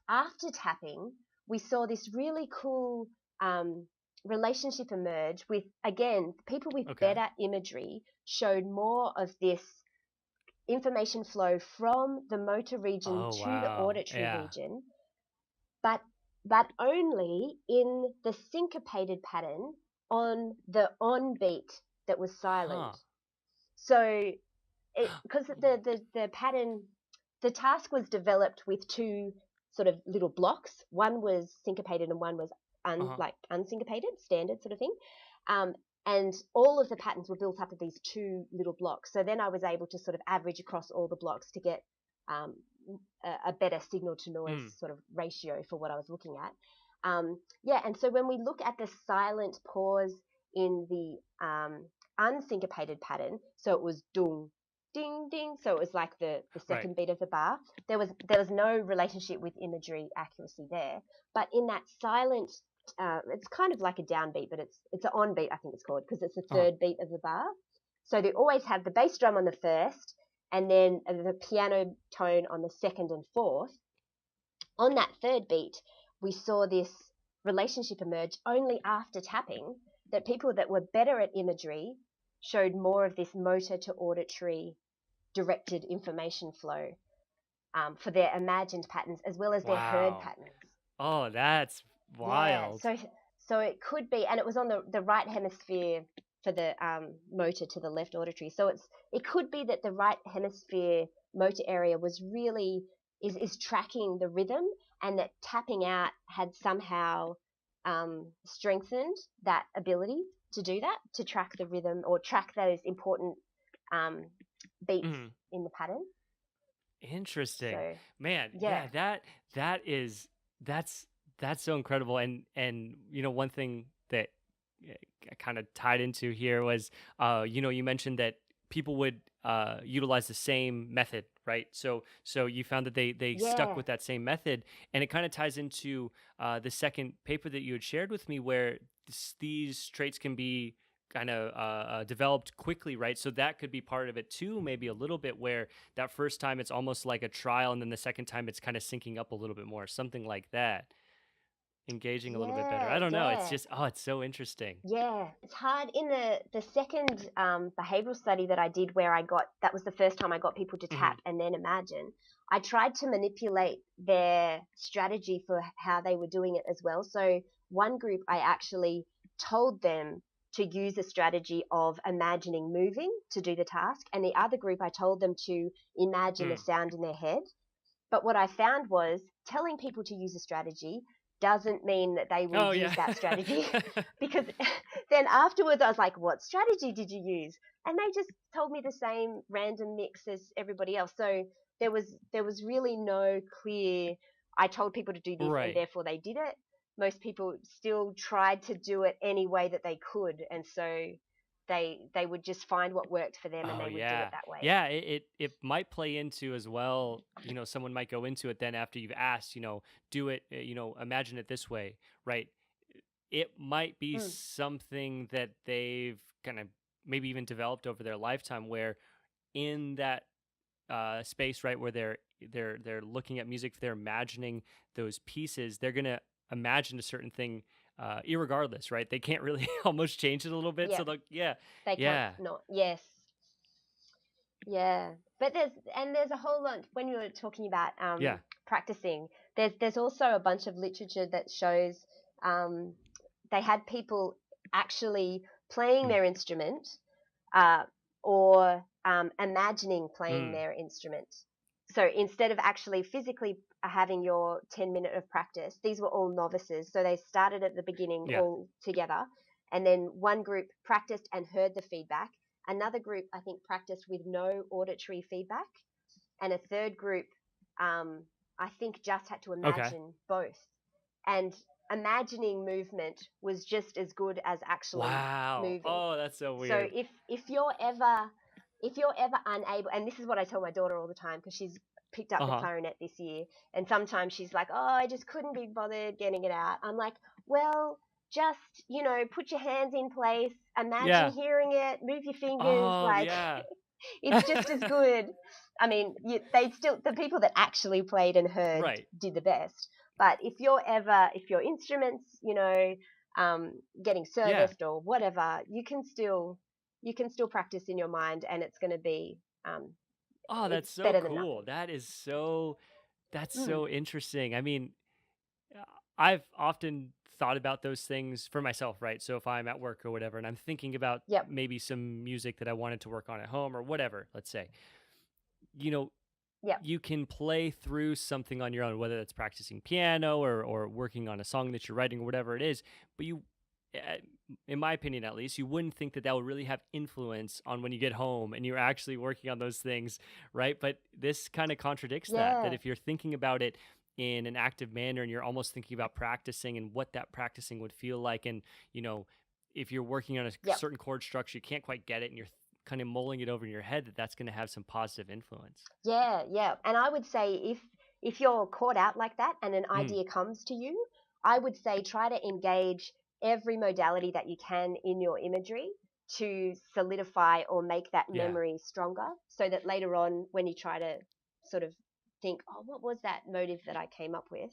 after tapping, we saw this really cool um, relationship emerge with, again, people with Okay. better imagery showed more of this information flow from the motor region Oh to the wow. auditory Yeah. region, but but only in the syncopated pattern on the on beat that was silent. Huh. So because the pattern, the task was developed with two sort of little blocks. One was syncopated and one was Uh-huh. like unsyncopated, standard sort of thing. Um, and all of the patterns were built up of these two little blocks. So then I was able to sort of average across all the blocks to get um, a better signal to noise Mm. sort of ratio for what I was looking at. Yeah, and so when we look at the silent pause in the unsyncopated pattern, so it was dung, ding, ding. So it was like the Right. second beat of the bar. There was no relationship with imagery accuracy there. But in that silent, it's kind of like a downbeat, but it's an on beat, I think it's called, because it's the Uh-huh. third beat of the bar. So they always have the bass drum on the first, and then the piano tone on the second and fourth. On that third beat, we saw this relationship emerge only after tapping, that people that were better at imagery showed more of this motor to auditory directed information flow for their imagined patterns as well as their heard Wow. patterns. Oh, that's Yeah, wild. so it could be, and it was on the right hemisphere for the motor to the left auditory. So it could be that the right hemisphere motor area was really is tracking the rhythm, and that tapping out had somehow strengthened that ability to do that, to track the rhythm or track those important um, beats Mhm. in the pattern. Interesting. So Man, yeah, yeah, that is that's that's so incredible. And one thing that kind of tied into here was you mentioned that people would utilize the same method, right? So you found that they stuck yeah, with that same method, and it kind of ties into the second paper that you had shared with me, where these traits can be kind of developed quickly, right? So that could be part of it too, maybe a little bit, where that first time it's almost like a trial, and then the second time it's kind of syncing up a little bit more, something like that, engaging a little bit better. I yeah, don't know. It's yeah. just, oh, it's so interesting. Yeah, it's hard. In the second behavioral study that I did, where that was the first time I got people to Hmm. tap and then imagine. I tried to manipulate their strategy for how they were doing it as well. So one group, I actually told them to use a strategy of imagining moving to do the task, and the other group, I told them to imagine a Mm. sound in their head. But what I found was telling people to use a strategy, doesn't mean that they will Oh use yeah. that strategy. Because then afterwards I was like, what strategy did you use? And they just told me the same random mix as everybody else. So there was really no clear, I told people to do this and Right. therefore they did it. Most people still tried to do it any way that they could, and so they would just find what worked for them and Oh they would do it yeah. that way. Yeah, it might play into as well, someone might go into it then after you've asked, do it, imagine it this way, right? It might be Mm, something that they've kind of maybe even developed over their lifetime where in that space, right, where they're looking at music, they're imagining those pieces, they're gonna imagine a certain thing, irregardless, right? They can't really almost change it a little bit. So yep, like, yeah, they can't yeah, not. Yes, yeah. But there's a whole lot when you were talking about yeah, practicing. There's also a bunch of literature that shows um, they had people actually playing mm, their instrument, uh, or imagining playing mm, their instrument. So instead of actually physically having your 10-minute of practice, these were all novices. So they started at the beginning yeah, all together. And then one group practiced and heard the feedback. Another group, I think, practiced with no auditory feedback. And a third group, I think, just had to okay, imagine both. And imagining movement was just as good as actually wow, moving. oh, that's so So weird. if you're ever unable, and this is what I tell my daughter all the time because she's picked up the Uh-huh. clarinet this year, and sometimes she's like, "Oh, I just couldn't be bothered getting it out." I'm like, "Well, just put your hands in place, imagine Yeah. hearing it, move your fingers, Oh like yeah. it's just as good." I mean, the people that actually played and heard Right. did the best. But if your instruments, getting Yeah. serviced or whatever, you can still practice in your mind, and it's going to be um, Oh, that's it's so better than cool. nothing. That's Mm. so interesting. I mean, uh, I've often thought about those things for myself, right? So if I'm at work or whatever, and I'm thinking about Yep. maybe some music that I wanted to work on at home or whatever, let's say, you know, Yep. you can play through something on your own, whether that's practicing piano or working on a song that you're writing or whatever it is. But uh, in my opinion, at least, you wouldn't think that that would really have influence on when you get home and you're actually working on those things, right? But this kind of contradicts that. That Yeah. if you're thinking about it in an active manner and you're almost thinking about practicing and what that practicing would feel like, and you know, if you're working on a Yep. certain chord structure, you can't quite get it, and you're kind of mulling it over in your head, that's going to have some positive influence. Yeah. Yeah. And I would say if you're caught out like that and an Mm, idea comes to you, I would say try to engage every modality that you can in your imagery to solidify or make that yeah. memory stronger, so that later on when you try to sort of think, oh, what was that motive that I came up with?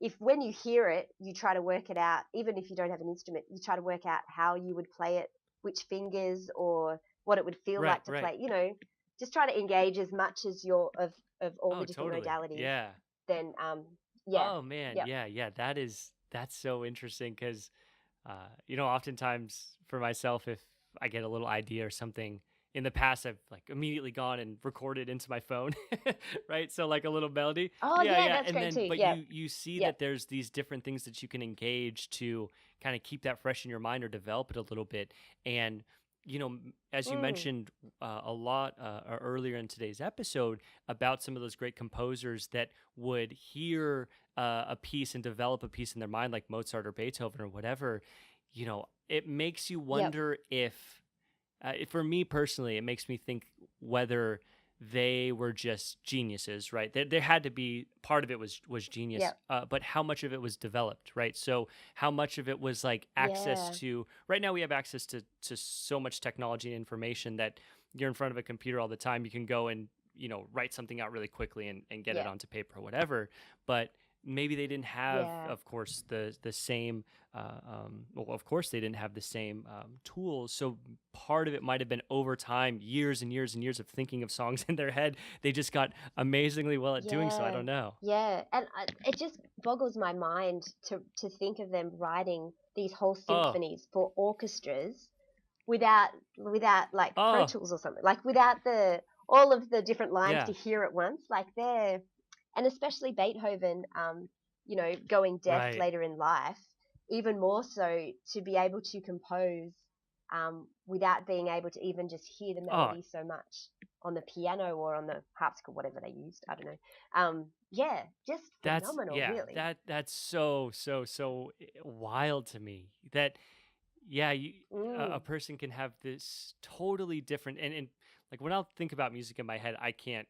If when you hear it, you try to work it out, even if you don't have an instrument, you try to work out how you would play it, which fingers, or what it would feel Right. like to Right. play. Just try to engage as much as of all Oh, the different totally. modalities. Yeah. Then yeah, Oh man, yep, yeah, yeah. That's so interesting because, oftentimes for myself, if I get a little idea or something in the past, I've like immediately gone and recorded into my phone, right? So like a little melody, oh yeah, yeah, yeah. that's And great then, too. but Yep, you see yep. that there's these different things that you can engage to kind of keep that fresh in your mind or develop it a little bit. And as you Mm, mentioned a lot earlier in today's episode about some of those great composers that would hear a piece and develop a piece in their mind, like Mozart or Beethoven or whatever, it makes you yep, wonder if, for me personally, it makes me think whether they were just geniuses, right? There had to be part of it was genius, yep, but how much of it was developed, right? So how much of it was like access yeah, to? Right now we have access to so much technology and information that you're in front of a computer all the time. You can go and write something out really quickly and get it yeah, onto paper or whatever. But maybe they didn't have, yeah, of course, the same well, of course they didn't have the same tools. So part of it might have been over time, years and years and years of thinking of songs in their head. They just got amazingly well at doing so. I yeah, don't know. yeah. And it just boggles my mind to think of them writing these whole Oh, symphonies for orchestras without like Pro oh, Tools or something, like without the all of the different lines to yeah, hear at once, like they're and especially Beethoven. going deaf Right. later in life, even more so to be able to compose without being able to even just hear the Oh, melody so much on the piano or on the harpsichord, whatever they used. I don't know. Yeah, just phenomenal, really. that's so wild to me. That yeah, a Mm, person can have this totally different and like when I'll think about music in my head, I can't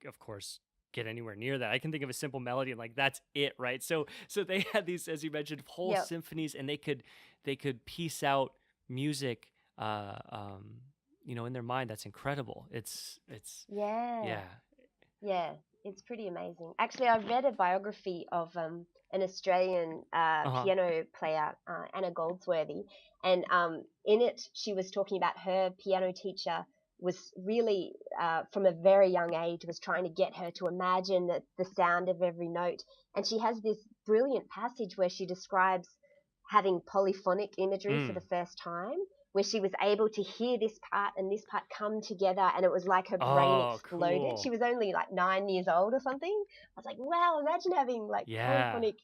of course get anywhere near that. I can think of a simple melody and like that's it, right? So they had these, as you mentioned, whole yep. symphonies, and they could piece out music uh um in their mind. That's incredible. It's Yeah. yeah. Yeah, it's pretty amazing. Actually, I read a biography of an Australian Uh-huh. piano player, Anna Goldsworthy, and in it she was talking about her piano teacher was really from a very young age was trying to get her to imagine the sound of every note, and she has this brilliant passage where she describes having polyphonic imagery for the Mm. first time, where she was able to hear this part and this part come together, and it was like her brain Oh, exploded. She cool. was only like 9 years old or something. I was like, wow, imagine having like Yeah. polyphonic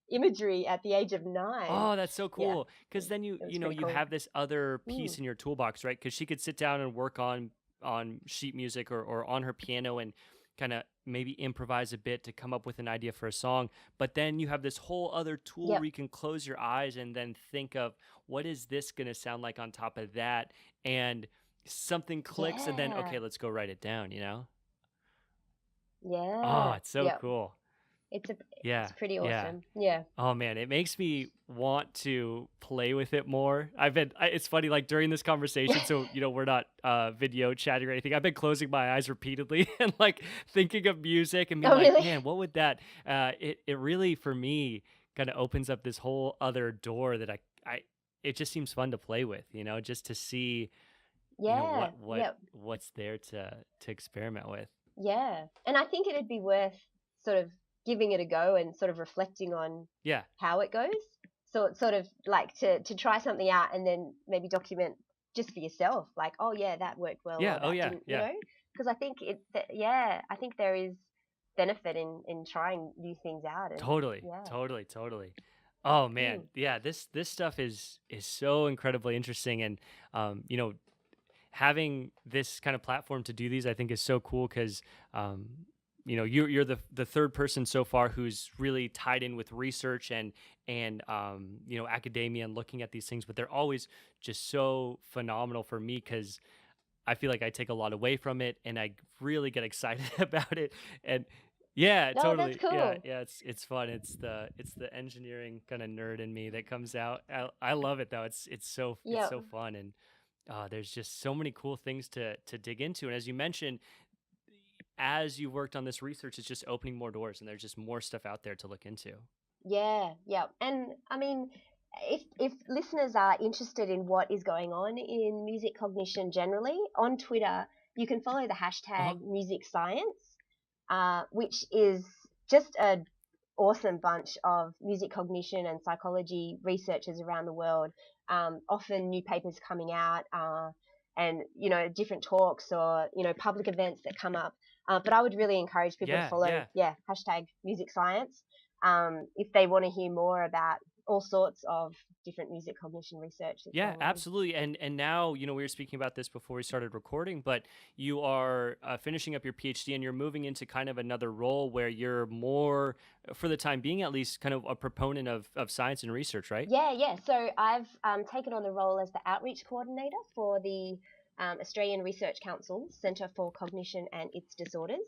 imagery at the age of 9. Oh, that's so Yeah, cool. Because then you it was you know pretty you cool. have this other Mm. piece in your toolbox, right? Because she could sit down and work on sheet music or on her piano and kind of maybe improvise a bit to come up with an idea for a song. But then you have this whole other tool where Yep. you can close your eyes and then think of what is this going to sound like on top of that, and something clicks, and then Yeah. okay, let's go write it down. Oh, Yeah. it's so Yep. cool. It's a Yeah, it's pretty yeah. awesome. Yeah. Oh man, it makes me want to play with it more. It's funny, like during this conversation, so we're not video chatting or anything. I've been closing my eyes repeatedly and like thinking of music and being Oh, like, really? man, what would that it really for me kind of opens up this whole other door that I it just seems fun to play with, just to see, Yeah. what's there to experiment with. Yeah. And I think it'd be worth sort of giving it a go and sort of reflecting on Yeah. how it goes. So it's sort of like to try something out and then maybe document just for yourself, like, oh yeah, that worked well Yeah. or Oh that yeah. didn't, Yeah. because I think yeah, I think there is benefit in trying new things out and Totally, yeah. totally, totally. Oh man, Mm. yeah, this stuff is so incredibly interesting, and having this kind of platform to do these, I think, is so cool because you're the third person so far who's really tied in with research and academia and looking at these things, but they're always just so phenomenal for me because I feel like I take a lot away from it and I really get excited about it. And yeah, No, that's totally. Yeah, cool. yeah, it's fun. It's the engineering kind of nerd in me that comes out. I love it though. It's Yeah. so fun, and there's just so many cool things to dig into. And as you mentioned, as you worked on this research, it's just opening more doors, and there's just more stuff out there to look into. Yeah, yeah. And I mean, if listeners are interested in what is going on in music cognition generally, on Twitter, you can follow the Uh huh. hashtag music science, which is just a awesome bunch of music cognition and psychology researchers around the world. Often new papers coming out, and different talks or public events that come up. But I would really encourage people to Yeah, follow, yeah. yeah, hashtag music science, if they want to hear more about all sorts of different music cognition research that's Yeah, going on. absolutely. And now, we were speaking about this before we started recording, but you are finishing up your PhD and you're moving into kind of another role where you're more, for the time being at least, kind of a proponent of science and research, right? Yeah, yeah. So I've taken on the role as the outreach coordinator for the Australian Research Council's Centre for Cognition and Its Disorders,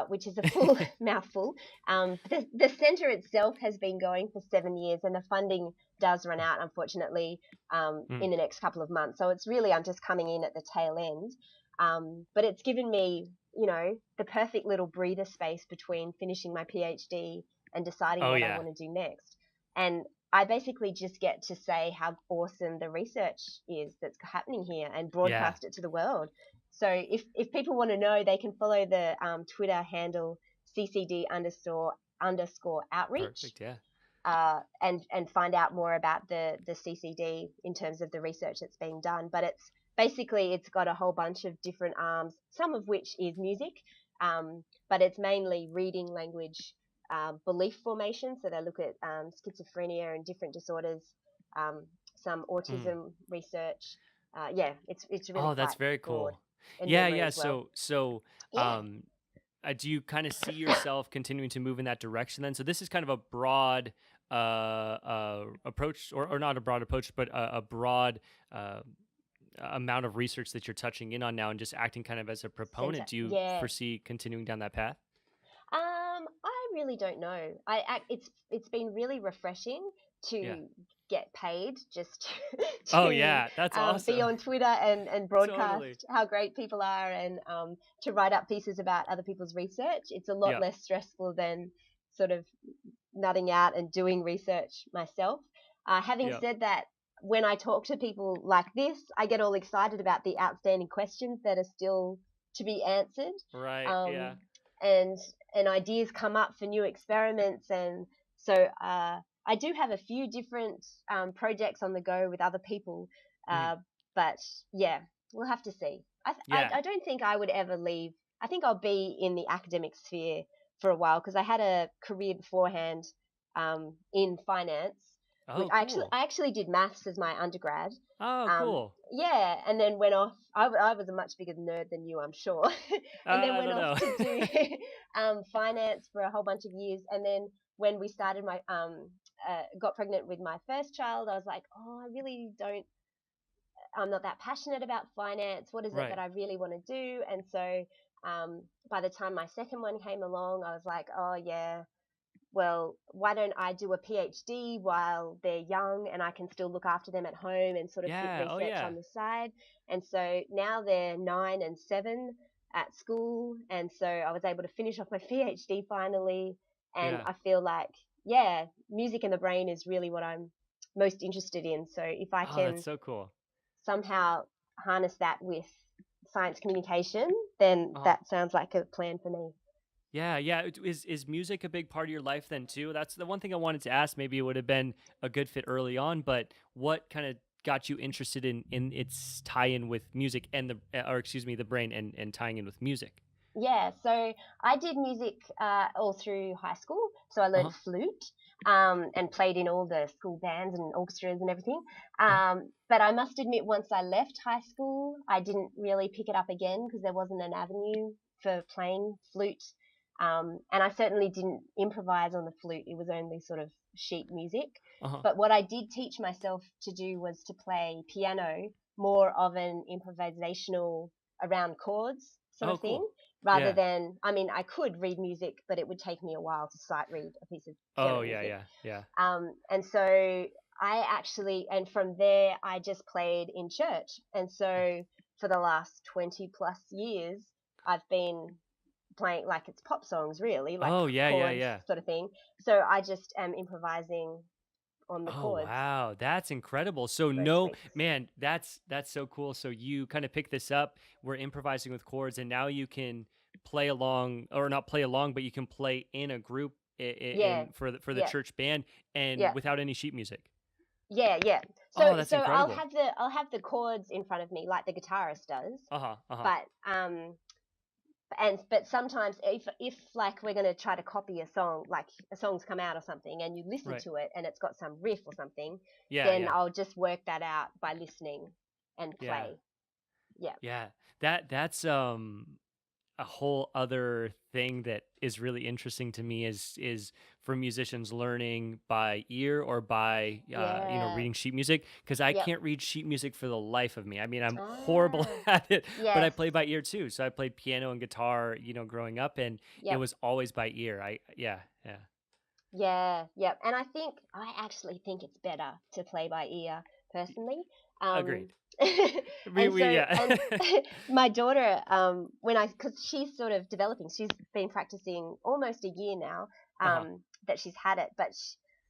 which is a full mouthful. The centre itself has been going for 7 years, and the funding does run out, unfortunately, Mm. in the next couple of months. So it's really, I'm just coming in at the tail end. But it's given me, the perfect little breather space between finishing my PhD and deciding Oh, what I yeah. want to do next. And I basically just get to say how awesome the research is that's happening here and Yeah. broadcast it to the world. So if people want to know, they can follow the Twitter handle CCD underscore outreach, Perfect. Yeah. and find out more about the CCD in terms of the research that's being done. But it's got a whole bunch of different arms, some of which is music, but it's mainly reading language, belief formation. So they look at schizophrenia and different disorders, some Mm. autism research. Yeah, it's really Oh, that's quite very broad, cool. and Yeah, memory yeah. as well. So, Yeah. um, do you kind of see yourself continuing to move in that direction then? So this is kind of a broad approach, or not a broad approach, but a broad uh, amount of research that you're touching in on now and just acting kind of as a Center. proponent. Do you Yeah. foresee continuing down that path? I really don't know. It's been really refreshing Yeah. to get paid just Oh, to yeah. That's be awesome. on Twitter and Totally. broadcast how great people are, and to write up pieces about other people's research. It's a lot Yeah. less stressful than sort of nutting out and doing research myself. Having Yeah. said that, when I talk to people like this, I get all excited about the outstanding questions that are still to be answered. Right. Um, Yeah. and ideas come up for new experiments, and so I do have a few different projects on the go with other people, Mhm. uh, but yeah, we'll have to see. Yeah. I don't think I would ever leave. I think I'll be in the academic sphere for a while, because I had a career beforehand in finance, which Oh, cool. I actually did maths as my undergrad. Oh, cool. Yeah, and then went off. I was a much bigger nerd than you, I'm sure, and then I went don't off know. to do finance for a whole bunch of years. And then when we started my got pregnant with my first child, I was like, oh, I really don't. I'm not that passionate about finance. What is it that Right. I really want to do? And so by the time my second one came along, I was like, oh yeah, well, why don't I do a PhD while they're young and I can still look after them at home and sort of keep Yeah. Oh, research yeah. on the side? And so now they're 9 and 7 at school. And so I was able to finish off my PhD finally. And Yeah. I feel like, yeah, music and the brain is really what I'm most interested in. So if I Oh, that's can so cool. somehow harness that with science communication, then Uh-huh. that sounds like a plan for me. Yeah, yeah. Is music a big part of your life then too? That's the one thing I wanted to ask. Maybe it would have been a good fit early on, but what kind of got you interested in its tie-in with music and or excuse me, the brain and tying in with music? Yeah, so I did music all through high school. So I learned Uh-huh. flute and played in all the school bands and orchestras and everything. Uh-huh. But I must admit, once I left high school, I didn't really pick it up again because there wasn't an avenue for playing flute. And I certainly didn't improvise on the flute, it was only sort of sheet music. Uh-huh. But what I did teach myself to do was to play piano, more of an improvisational around chords sort Oh, of thing, cool. rather Yeah. than, I mean, I could read music, but it would take me a while to sight read a piece of Oh, piano yeah, music. yeah, yeah. And so I actually, and from there, I just played in church. And so for the last 20 plus years, I've been playing, like, it's pop songs, really, like Oh, yeah, yeah, chords yeah. sort of thing. So I just am improvising on the Oh, chords. wow. That's incredible. So Most no, weeks. man, that's so cool. So you kind of pick this up, we're improvising with chords and now you can play along or not play along, but you can play in a group Yeah, for the yeah, church band and yeah, without any sheet music. yeah, yeah. Oh, So that's I'll incredible. have the chords in front of me like the guitarist does, Uh-huh. Uh-huh. but but sometimes if like we're going to try to copy a song, like a song's come out or something and you listen Right. to it and it's got some riff or something, Yeah, then yeah. I'll just work that out by listening and Yeah. play. Yeah. Yeah. That's a whole other thing that is really interesting to me is for musicians learning by ear or by Yeah. reading sheet music because I Yep. can't read sheet music for the life of me. I mean, I'm horrible Ah. at it, but I Yes. play by ear too. So I played piano and guitar, growing up, and it Yep. was always by ear. Yeah. Yeah, yeah. And I actually think it's better to play by ear personally. Um, Agreed. and We so, yeah. and my daughter, because she's sort of developing, she's been practicing almost a year now, Uh-huh. that she's had it, but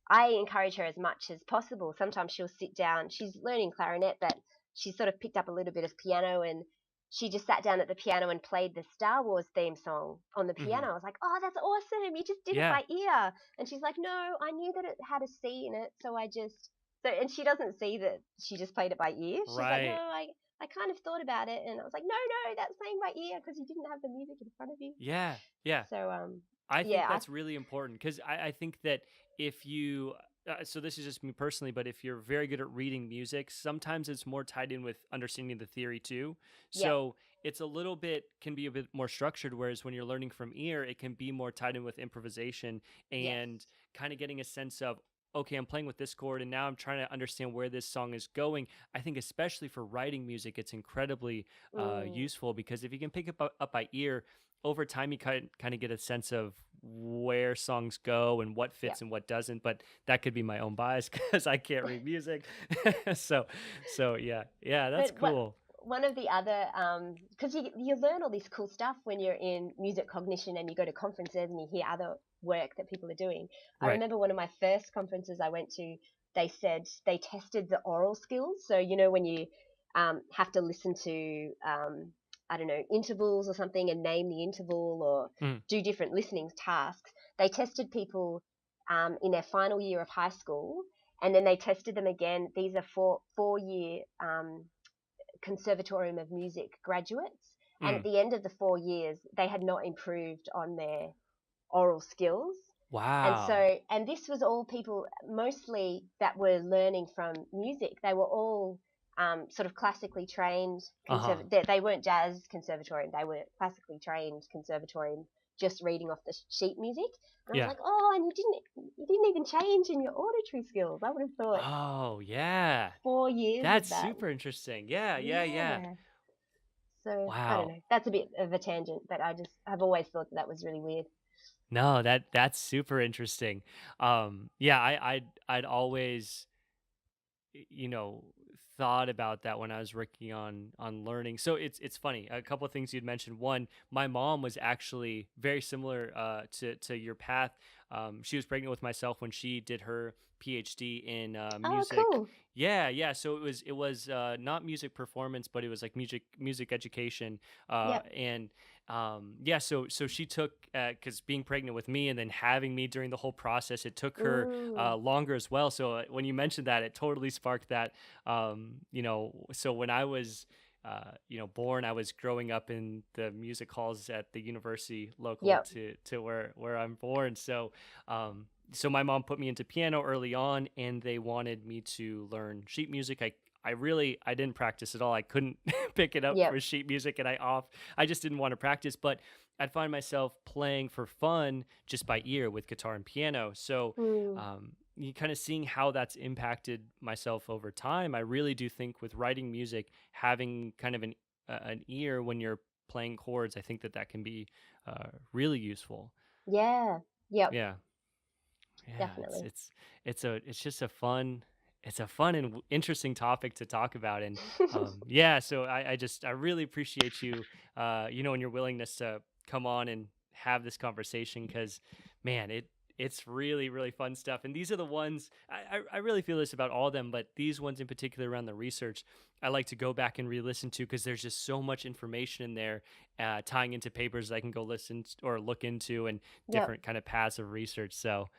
I encourage her as much as possible. Sometimes she'll sit down, she's learning clarinet, but she's sort of picked up a little bit of piano, and she just sat down at the piano and played the Star Wars theme song on the Hmm. piano. I was like, oh, that's awesome. You just did it Yeah. by ear. And she's like, no, I knew that it had a C in it. So I just So, and she doesn't see that she just played it by ear. She's like, no, Right. I kind of thought about it, and I was like, no, that's playing by ear because you didn't have the music in front of you. Yeah. Yeah. So, I think yeah, that's really important because I think that if you, so this is just me personally, but if you're very good at reading music, sometimes it's more tied in with understanding the theory too. yep, So it's a little bit, can be a bit more structured, whereas when you're learning from ear, it can be more tied in with improvisation yes, and kind of getting a sense of, okay, I'm playing with this chord and now I'm trying to understand where this song is going. I think, especially for writing music, it's incredibly mm, useful because if you can pick it up by ear, over time you kind of get a sense of where songs go and what yep. fits and what doesn't, but that could be my own bias because I can't read music. so yeah, that's But what cool. one of the other because you learn all this cool stuff when you're in music cognition and you go to conferences and you hear other work that people are doing. I Right. remember one of my first conferences I went to, they said they tested the oral skills. So when you have to listen to I don't know, intervals or something and name the interval or Mm. do different listening tasks. They tested people in their final year of high school, and then they tested them again. These are four-year Conservatorium of Music graduates, and at Mm. the end of the 4 years, they had not improved on their oral skills. And Wow. so, and this was all people mostly that were learning from music. They were all sort of classically trained Uh-huh. They weren't jazz conservatorium. They were classically trained conservatorium, just reading off the sheet music. And I was Yeah. like, oh, and you didn't even change in your auditory skills. I would have thought Oh yeah, 4 years of that's that. super interesting. Yeah. Yeah. So I don't Wow. know. That's a bit of a tangent, but I've always thought that was really weird. No, that's super interesting. Yeah, I'd always, you know, thought about that when I was working on learning. So it's funny. A couple of things you'd mentioned. One, my mom was actually very similar to your path. She was pregnant with myself when she did her PhD in Oh, music. cool. Yeah. So it was not music performance, but it was like music education. Yep. And yeah, so she took, because being pregnant with me and then having me during the whole process, it took her Mm. longer as well. So when you mentioned that, it totally sparked that. So when I was, born, I was growing up in the music halls at the university local Yep. to where I'm born. So my mom put me into piano early on, and they wanted me to learn sheet music. I didn't practice at all. I couldn't pick it up Yep. for sheet music, and I just didn't want to practice. But I'd find myself playing for fun just by ear with guitar and piano. So Mm. you kind of seeing how that's impacted myself over time. I really do think with writing music, having kind of an ear when you're playing chords, I think that can be really useful. Yeah. Yep. Yeah, yeah. It's Definitely. it's it's just it's a fun and interesting topic to talk about. And yeah, so I really appreciate you, and your willingness to come on and have this conversation because, man, it's really really fun stuff. And these are the ones I really feel this about all of them, but these ones in particular around the research, I like to go back and re-listen to because there's just so much information in there, tying into papers that I can go or look into and Yep. different kind of paths of research. So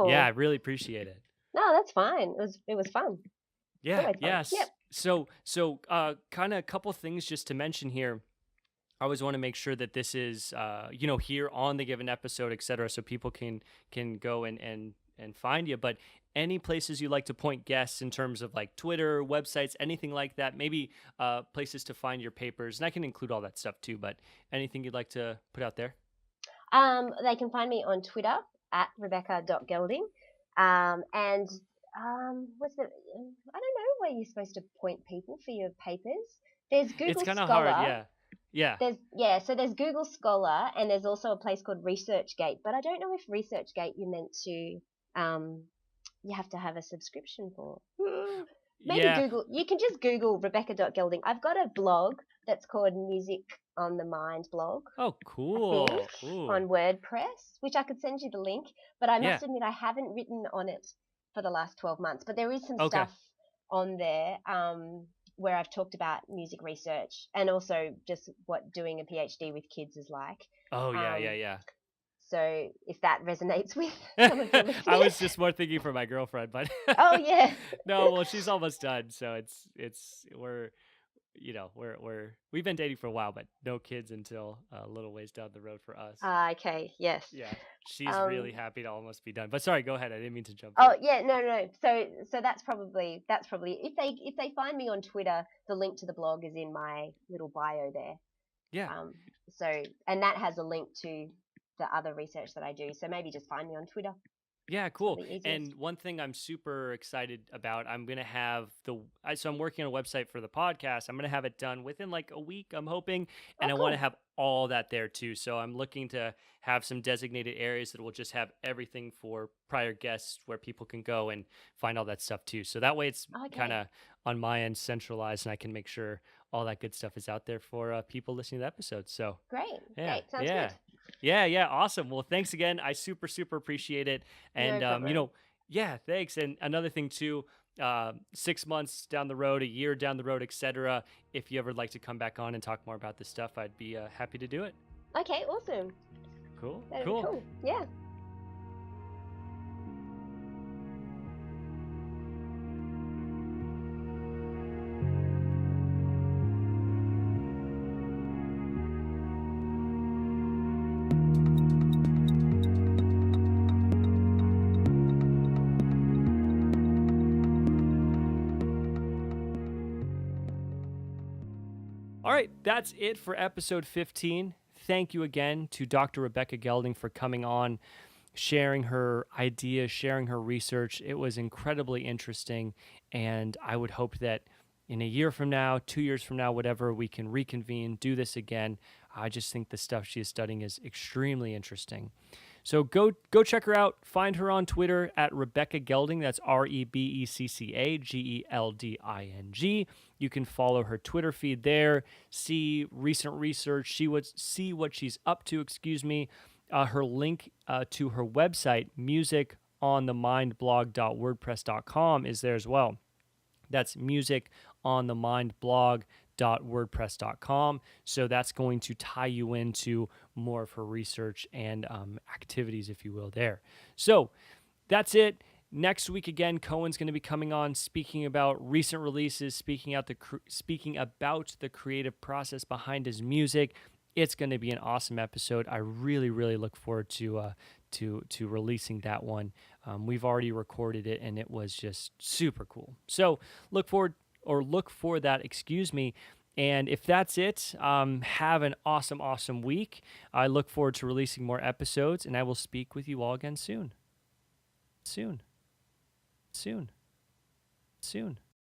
yeah, I Cool. really appreciate it. No, that's fine. It was fun. It's Yeah, always fun. Yep. yes. So kind of a couple things just to mention here. I always want to make sure that this is, here on the given episode, et cetera, so people can go and find you. But any places you like to point guests in terms of like Twitter, websites, anything like that, maybe places to find your papers, and I can include all that stuff too. But anything you'd like to put out there? They can find me on Twitter at rebecca.gelding. And what's the? I don't know where you're supposed to point people for your papers. There's It's Google kind of hard, Scholar. yeah, yeah. So there's Google Scholar, and there's also a place called ResearchGate. But I don't know if ResearchGate you meant to you have to have a subscription for. Maybe Yeah. Google. You can just Google rebecca.gelding. I've got a blog that's called Music on the Mind blog, Oh, I think, cool. Ooh. on WordPress, which I could send you the link. But I Yeah. must admit, I haven't written on it for the last 12 months. But there is some Okay. stuff on there where I've talked about music research and also just what doing a PhD with kids is like. Oh, yeah, Um, yeah, yeah. So if that resonates with some of the I was listeners. just more thinking for my girlfriend, but Oh yeah. no, well, she's almost done, so we're we've been dating for a while, but no kids until a little ways down the road for us. Okay. Yes. Yeah, she's Um, really happy to almost be done. But sorry, go ahead. I didn't mean to jump in. Oh yeah, no. So that's probably if they find me on Twitter, the link to the blog is in my little bio there. Yeah. So and that has a link to the other research that I do. So maybe just find me on Twitter. Yeah, It's cool. probably easiest. And one thing I'm super excited about, I'm gonna have so I'm working on a website for the podcast. I'm gonna have it done within like a week, I'm hoping, and I want to Cool. have all that there too. So I'm looking to have some designated areas that will just have everything for prior guests where people can go and find all that stuff too. So that way it's kind Okay. of on my end centralized, and I can make sure all that good stuff is out there for people listening to the episode. So Great. yeah, Great. Sounds yeah. good. Yeah, awesome. Well, thanks again. I super appreciate it. No And problem. yeah, thanks. And another thing too, 6 months down the road, a year down the road, etc. If you ever like to come back on and talk more about this stuff, I'd be happy to do it. Okay. Awesome. Cool. That'd be cool. Yeah. All right, that's it for episode 15. Thank you again to Dr. Rebecca Gelding for coming on, sharing her ideas, sharing her research. It was incredibly interesting, and I would hope that in a year from now, 2 years from now, whatever, we can reconvene, do this again. I just think the stuff she is studying is extremely interesting. So go check her out. Find her on Twitter at Rebecca Gelding. That's RebeccaGelding. You can follow her Twitter feed there. See recent research. See what she's up to. Her link to her website, musiconthemindblog.wordpress.com, is there as well. That's musiconthemindblog.wordpress.com. So that's going to tie you into more of her research and activities, if you will, there. So that's it. Next week, again, Cohen's going to be coming on, speaking about recent releases, speaking about the creative process behind his music. It's going to be an awesome episode. I really look forward to releasing that one. We've already recorded it, and it was just super cool. So look for that. And if that's it, have an awesome week. I look forward to releasing more episodes, and I will speak with you all again soon.